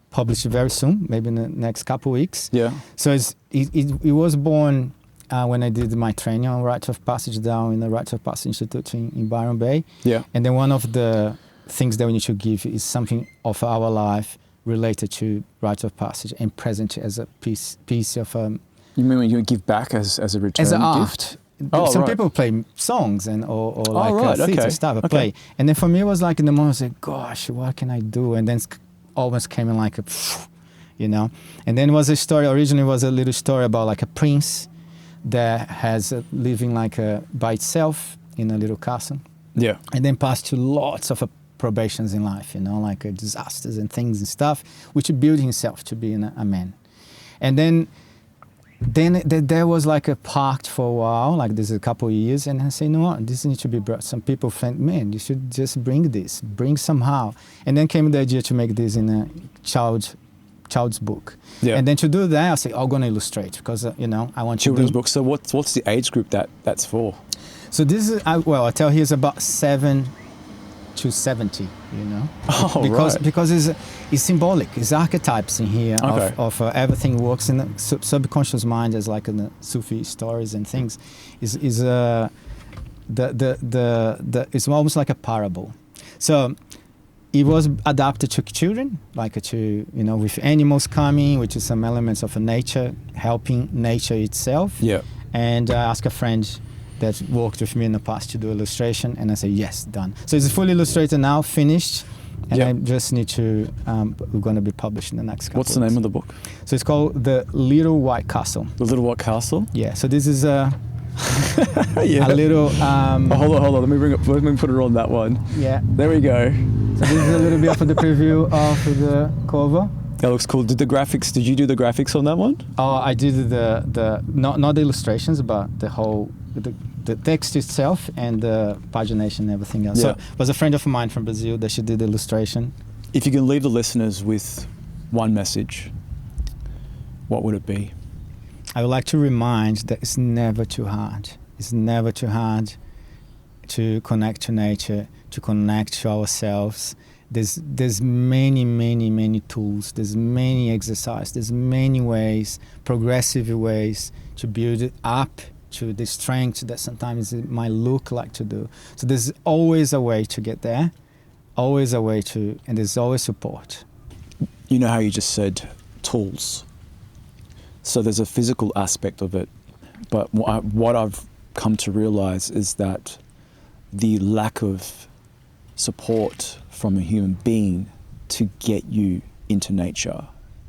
published very soon, maybe in the next couple of weeks. Yeah. So it was born when I did my training on Rites of Passage down in the Rites of Passage Institute in Byron Bay. Yeah. And then one of the things that we need to give is something of our life related to Rites of Passage and present as a piece of... you mean when you give back as a return as an gift? Some people play songs or theater stuff, play. And then for me, it was like in the moment, I said, gosh, what can I do? And then it almost came in like a, you know. And then it was a story, originally was a little story about like a prince that has living like by itself in a little castle. Yeah. And then passed to lots of probations in life, you know, like disasters and things and stuff, which built himself to be a man. And then there was like a pact for a while, like this is a couple of years, and I say, no, this needs to be brought. Some people think, man, you should just bring somehow. And then came the idea to make this in a child's book. Yeah. And then to do that, I say, I'm going to illustrate because, you know, I want children's books. So what's the age group that's for? So this is, I tell here is about 7 to 70, you know. Because it's symbolic. It's archetypes in here of everything works in the subconscious mind as like in the Sufi stories and things. It's almost like a parable. So it was adapted to children, like to, you know, with animals coming, which is some elements of nature, helping nature itself. Yeah. And I asked a friend that worked with me in the past to do illustration, and I said, yes, done. So it's fully illustrated now, finished, and I just need to, we're going to be published in the next couple What's the name of the book? So it's called The Little White Castle. The Little White Castle? Yeah, so this is a little... hold on, let me put it on that one. Yeah. There we go. So this is a little bit of the preview of the cover. That looks cool. Did you do the graphics on that one? Oh, I did not the illustrations, but the whole... The text itself and the pagination and everything else. Yeah. So it was a friend of mine from Brazil that she did the illustration. If you can leave the listeners with one message, what would it be? I would like to remind that it's never too hard. It's never too hard to connect to nature, to connect to ourselves. There's many tools. There's many exercises. There's many ways, progressive ways to build it up to the strength that sometimes it might look like to do. So there's always a way to get there, always a way to, and there's always support. You know how you just said tools. So there's a physical aspect of it, but what I've come to realize is that the lack of support from a human being to get you into nature.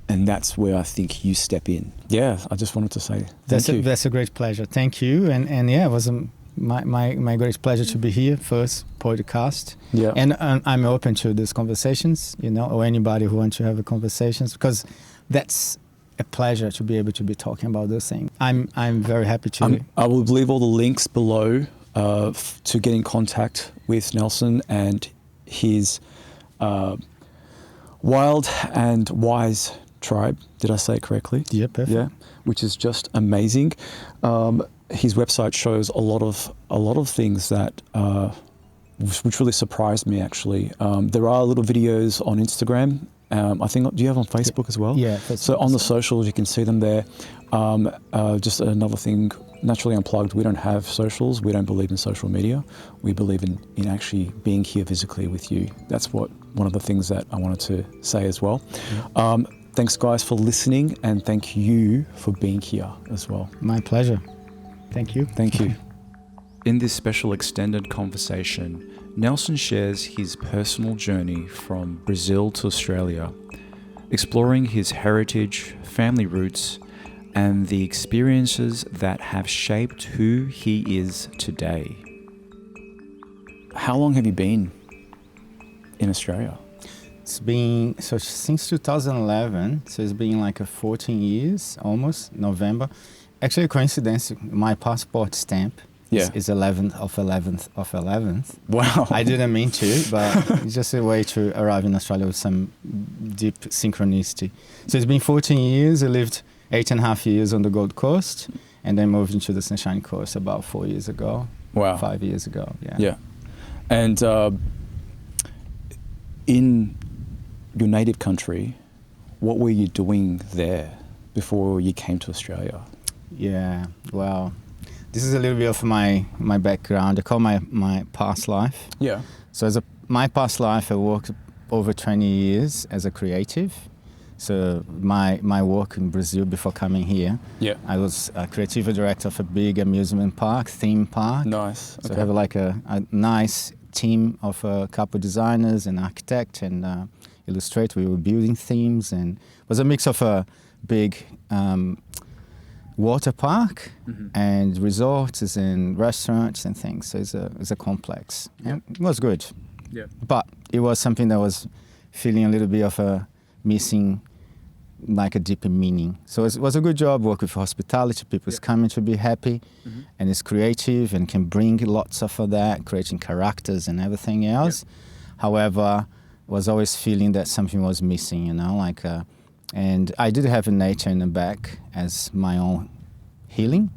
And that's where I think you step in. Yeah, I just wanted to say thank you. That's a great pleasure. Thank you. And yeah, it was my great pleasure to be here, first podcast. Yeah. And I'm open to these conversations, or anybody who wants to have a conversations, because that's a pleasure to be able to be talking about those things. I'm very happy to. I will leave all the links below to get in contact with Nelson and his Wild and Wise tribe. Did I say it correctly? Yeah, perfect. Yeah, which is just amazing. His website shows a lot of things that which really surprised me actually. There are little videos on Instagram. I think, do you have on Facebook as well? Yeah. So on the socials, you can see them there. Just another thing, Naturally Unplugged, we don't have socials. We don't believe in social media. We believe in actually being here physically with you. That's one of the things that I wanted to say as well. Yeah. Thanks guys for listening, and thank you for being here as well. My pleasure. Thank you. Thank you. In this special extended conversation, Nelson shares his personal journey from Brazil to Australia, exploring his heritage, family roots, and the experiences that have shaped who he is today. How long have you been in Australia? It's been, since 2011, so it's been like 14 years, almost, November. Actually, coincidence, my passport stamp is 11th of 11th. Wow. I didn't mean to, but it's just a way to arrive in Australia with some deep synchronicity. So it's been 14 years. I lived 8.5 years on the Gold Coast, and then moved into the Sunshine Coast about 4 years ago. Wow. 5 years ago, yeah. Yeah. And in your native country, what were you doing there before you came to Australia? Yeah, well, this is a little bit of my background. I call my past life. Yeah. So my past life, I worked over 20 years as a creative. So my work in Brazil before coming here, I was a creative director of a big amusement park, theme park. Nice. So I have like a nice team of a couple designers and architect and illustrator. We were building themes, and it was a mix of a big water park and resorts and restaurants and things. So it's a complex. Yeah. It was good. Yeah. But it was something that was feeling a little bit of a missing, like a deeper meaning. So it was a good job, work with hospitality, people's coming to be happy, and it's creative and can bring lots of that, creating characters and everything else. However, was always feeling that something was missing, and I did have nature in the back as my own healing,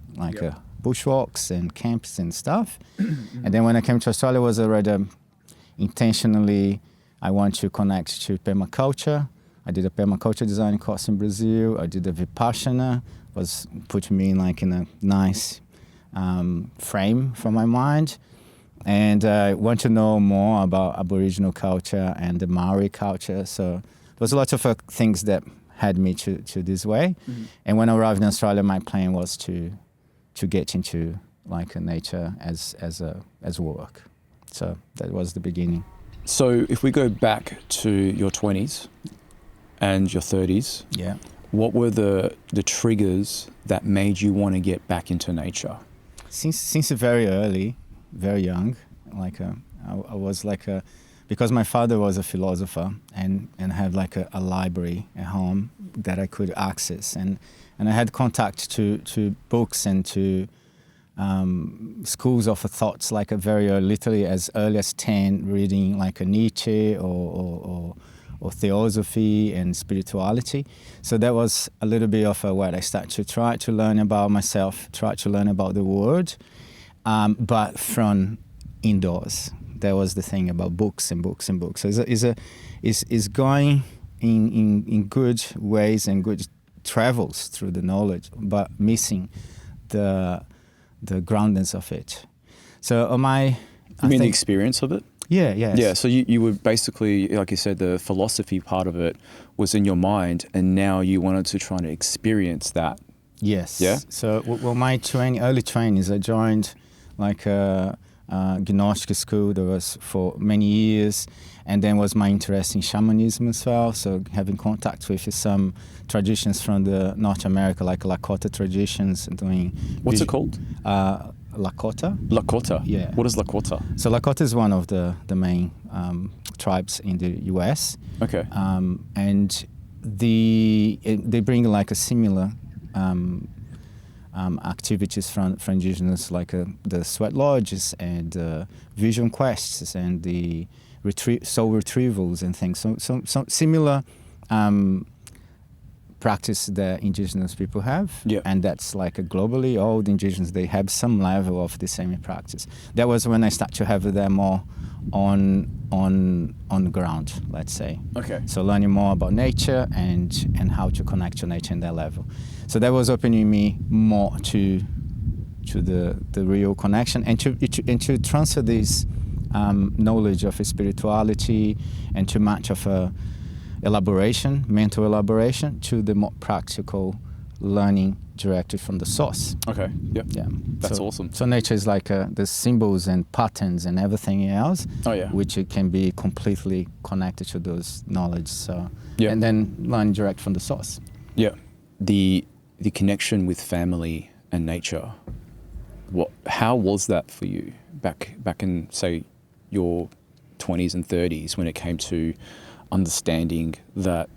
bushwalks and camps and stuff. And then when I came to Australia, was already intentionally, I want to connect to permaculture. I did a permaculture design course in Brazil. I did a Vipassana, was put me in a nice frame for my mind. And I want to know more about Aboriginal culture and the Maori culture. So there was a lot of things that had me to this way. And when I arrived in Australia, my plan was to get into nature as work. So that was the beginning. So if we go back to your 20s and your 30s, what were the triggers that made you want to get back into nature? Since very early, very young, I was because my father was a philosopher and had a library at home that I could access, and I had contact to books and to schools of thoughts very early, literally as early as 10, reading a Nietzsche or theosophy and spirituality. So that was a little bit of what I started to try to learn about myself, try to learn about the world, but from indoors. That was the thing about books and books and books. So it's going in good ways and good travels through the knowledge, but missing the groundness of it. So the experience of it? Yeah, yes. Yeah, so you were basically, like you said, the philosophy part of it was in your mind, and now you wanted to try to experience that Yes. Yeah? So, well, my early training is I joined like a Gnostic school that was for many years, and then was my interest in shamanism as well. So having contact with some traditions from the North America, like Lakota traditions, doing. What's it called? Lakota. Lakota? Yeah. What is Lakota? So Lakota is one of the main tribes in the U.S. Okay. And they bring like a similar activities from Indigenous, like the sweat lodges and vision quests and the soul retrievals and things. So similar practice that Indigenous people have, yeah. And that's like globally, all the Indigenous, they have some level of the same practice. That was when I started to have them more on the ground, let's say. Okay. So learning more about nature and how to connect to nature in that level. So that was opening me more to the real connection and to transfer this knowledge of spirituality and too much of a mental elaboration, to the more practical learning directly from the source. Okay. Yep. Yeah. That's awesome. So nature is like the symbols and patterns and everything else. Oh yeah. Which it can be completely connected to those knowledge. So yeah. And then learn direct from the source. Yeah. The connection with family and nature. How was that for you back in, say, your 20s and 30s, when it came to understanding that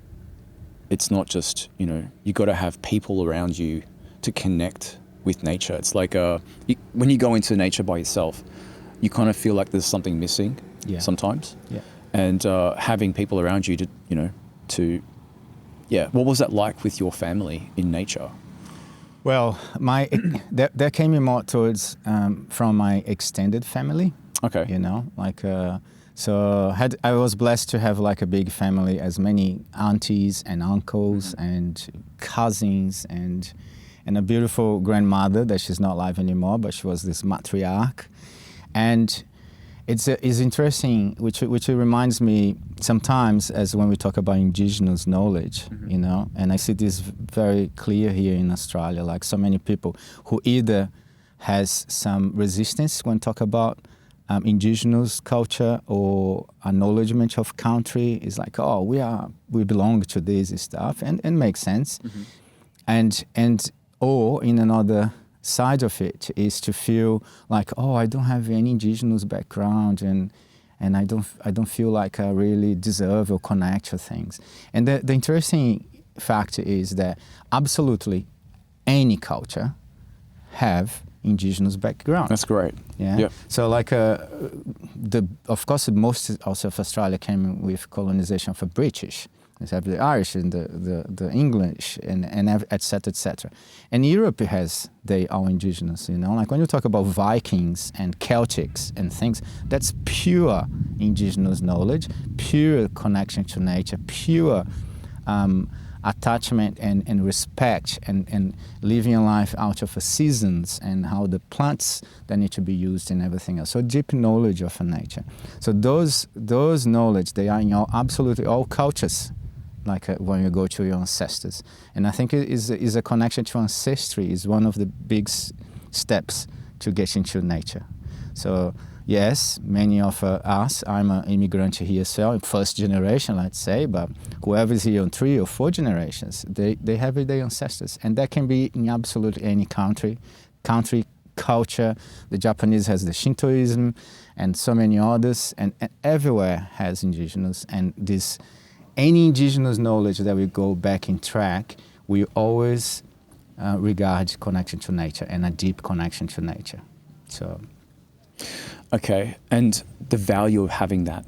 it's not just, you got to have people around you to connect with nature? It's like when you go into nature by yourself, you kind of feel like there's something missing sometimes. Yeah. And having people around you what was that like with your family in nature? Well, that came in more towards from my extended family. Okay. So I was blessed to have like a big family, as many aunties and uncles and cousins and a beautiful grandmother that she's not alive anymore, but she was this matriarch. And it's interesting, which reminds me sometimes, as when we talk about Indigenous knowledge, and I see this very clear here in Australia, like so many people who either has some resistance when talk about Indigenous culture or acknowledgement of country, is like, oh, we belong to this stuff, and makes sense. And or in another side of it is to feel like, oh, I don't have any Indigenous background, and I don't feel like I really deserve or connect to things. And the interesting fact is that absolutely any culture have Indigenous background. That's great. Yeah. Yep. So like of course most also of Australia came with colonization of the British. They have the Irish and the English and et cetera, et cetera. And Europe has their own Indigenous, like when you talk about Vikings and Celtics and things, that's pure Indigenous knowledge, pure connection to nature, pure attachment and respect and living a life out of the seasons and how the plants that need to be used and everything else. So deep knowledge of nature. So those knowledge, they are in absolutely all cultures, like when you go to your ancestors. And I think it is a connection to ancestry is one of the big steps to get into nature. So yes, many of us, I'm an immigrant here as well, first generation, let's say, but whoever is here on 3 or 4 generations, they have their ancestors. And that can be in absolutely any country, culture. The Japanese has the Shintoism and so many others, and everywhere has Indigenous. And any Indigenous knowledge that we go back in track, we always regard connection to nature and a deep connection to nature. So. Okay, and the value of having that,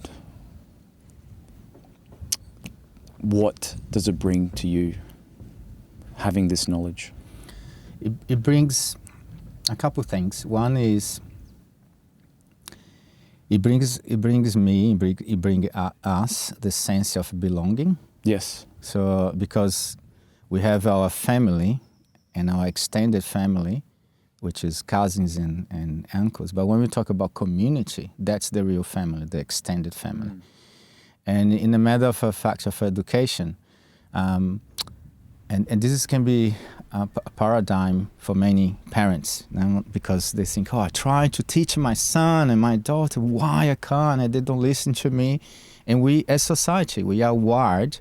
what does it bring to you, having this knowledge? It brings a couple of things. One is it brings us the sense of belonging. Yes. So because we have our family and our extended family, which is cousins and uncles. But when we talk about community, that's the real family, the extended family. And in the matter of a fact of education, and this can be a paradigm for many parents, because they think, I try to teach my son and my daughter why I can't, and they don't listen to me. And we, as society, we are wired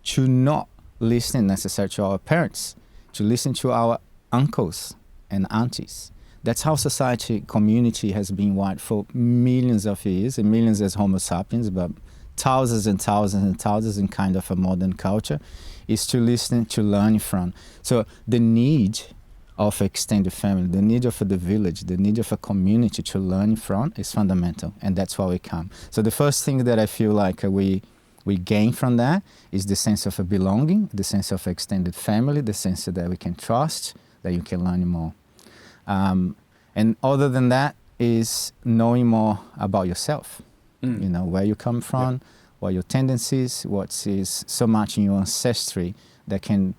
to not listen necessarily to our parents, to listen to our uncles and aunties. That's how society, community has been wired for millions of years, and millions as Homo sapiens, but thousands and thousands and thousands in kind of a modern culture, is to listen, to learn from. So the need of extended family, the need of the village, the need of a community to learn from is fundamental, and that's why we come. So the first thing that I feel like we gain from that is the sense of a belonging, the sense of extended family, the sense that we can trust, that you can learn more. And other than that is knowing more about yourself. You know, where you come from, what your tendencies, what is so much in your ancestry that can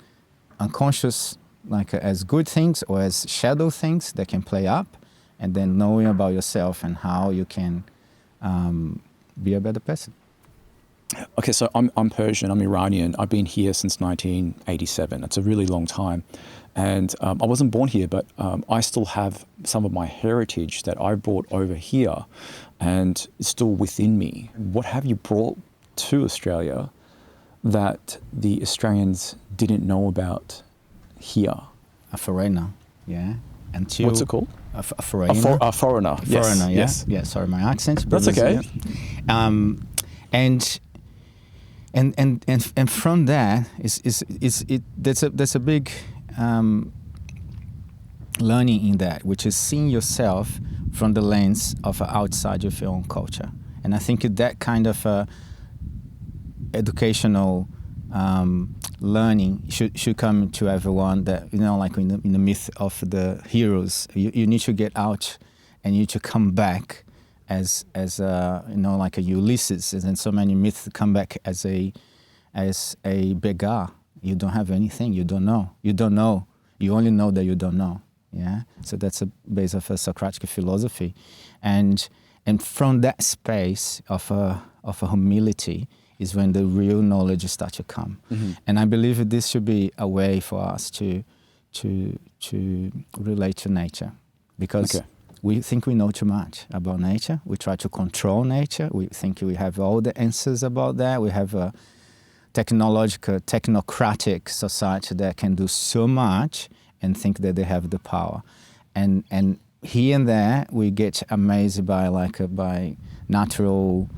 unconscious, like as good things or as shadow things that can play up, and then knowing about yourself and how you can be a better person. Okay, so I'm Persian, I'm Iranian. I've been here since 1987. It's a really long time. And I wasn't born here, but I still have some of my heritage that I brought over here and it's still within me. What have you brought to Australia that the Australians didn't know about here? A foreigner, yeah. Until what's it called? A foreigner. A foreigner. Yes. Foreigner, yeah. Yes. Yeah, sorry, my accent. That's okay. And from that there's a big learning in that, which is seeing yourself from the lens of outside of your own culture. And I think that kind of educational learning should come to everyone, that, you know, like in the myth of the heroes, you need to get out and you need to come back as you know, like a Ulysses, and so many myths come back as a beggar. You don't have anything. You don't know. You only know that you don't know. Yeah. So that's a base of a Socratic philosophy, and from that space of a humility is when the real knowledge starts to come. Mm-hmm. And I believe this should be a way for us to relate to nature, because. Okay. We think we know too much about nature. We try to control nature. We think we have all the answers about that. We have a technocratic society that can do so much and think that they have the power. And here and there, we get amazed by natural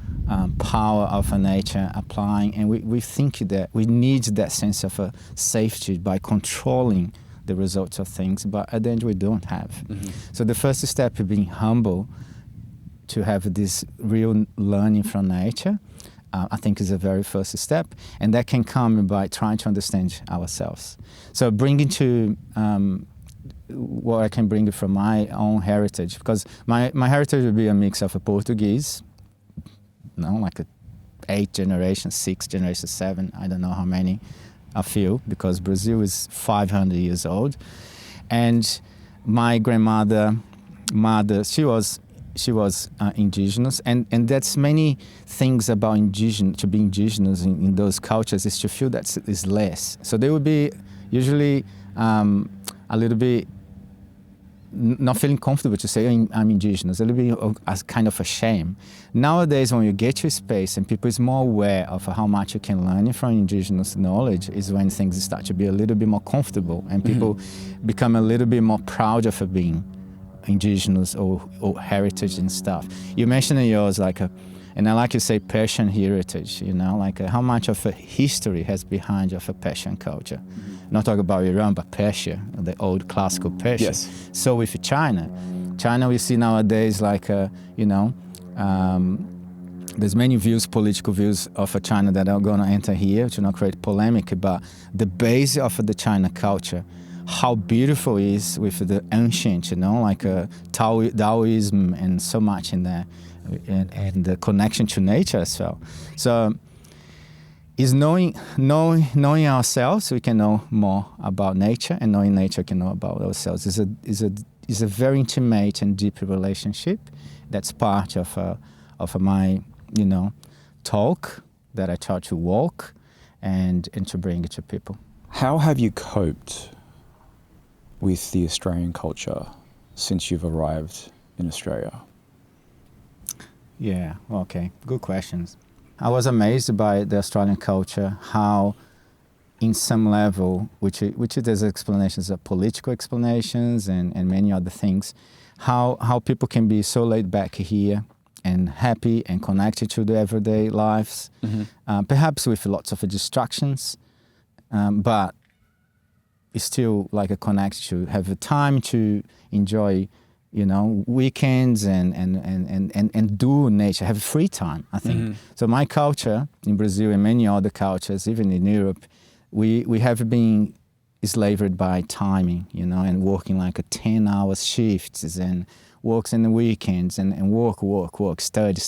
power of nature applying. And we think that we need that sense of safety by controlling the results of things, but at the end we don't have. Mm-hmm. So the first step is being humble to have this real learning from nature. I think is the very first step, and that can come by trying to understand ourselves. So bringing to what I can bring from my own heritage, because my heritage will be a mix of a Portuguese, you know, like 8 generations, 6 generations, 7, I don't know how many, a few, because Brazil is 500 years old. And my grandmother, she was indigenous, and that's many things about to be indigenous in those cultures is to feel that is less. So they would be usually a little bit not feeling comfortable to say I'm indigenous, a little bit as kind of a shame. Nowadays, when you get to a space and people is more aware of how much you can learn from indigenous knowledge, is when things start to be a little bit more comfortable, and people become a little bit more proud of being indigenous or heritage and stuff. You mentioned in yours and I like to say Persian heritage, you know, like how much of a history has behind of a Persian culture. Not talking about Iran, but Persia, the old classical Persia. Yes. So with China we see nowadays there's many views, political views of China that are going to enter here to not create polemic, but the base of the China culture, how beautiful it is with the ancient, you know, like Taoism and so much in there, and the connection to nature as well. So is knowing ourselves, we can know more about nature, and knowing nature can know about ourselves. Is a very intimate and deep relationship. That's part of my, you know, talk that I try to walk and to bring it to people. How have you coped with the Australian culture since you've arrived in Australia? Yeah, okay, good questions. I was amazed by the Australian culture, how in some level, which there's explanations of political explanations and many other things, how people can be so laid back here and happy and connected to their everyday lives, perhaps with lots of distractions, but it's still like a connect to have a time to enjoy, weekends and do nature, have free time, I think. So my culture in Brazil and many other cultures, even in Europe, we have been enslaved by timing, and working like a 10-hour shifts and works in the weekends and work, study,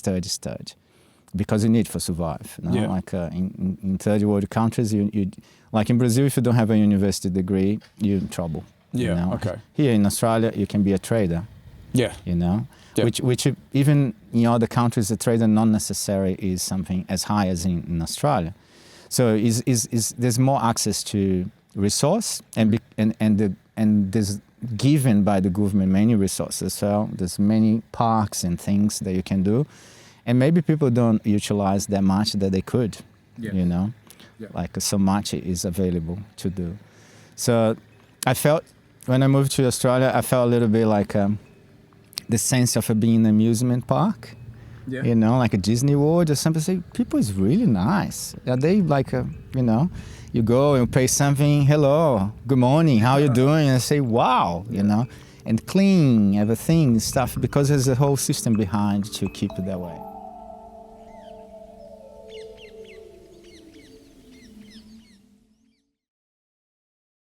because you need to survive. Like in third world countries, you like in Brazil, if you don't have a university degree, you're in trouble. Okay. Here in Australia, you can be a trader. Yeah. Which even in other countries, the trader not necessarily is something as high as in Australia. So there's more access to resource and there's given by the government many resources. So there's many parks and things that you can do, and maybe people don't utilize that much that they could. Like so much is available to do. So I felt when I moved to Australia, I felt a little bit like the sense of being in an amusement park. Like a Disney World or something. Say, people is really nice. Are they like, you go and pay something, hello, good morning, how you doing? And I say, wow, and clean everything, stuff, because there's a whole system behind to keep it that way.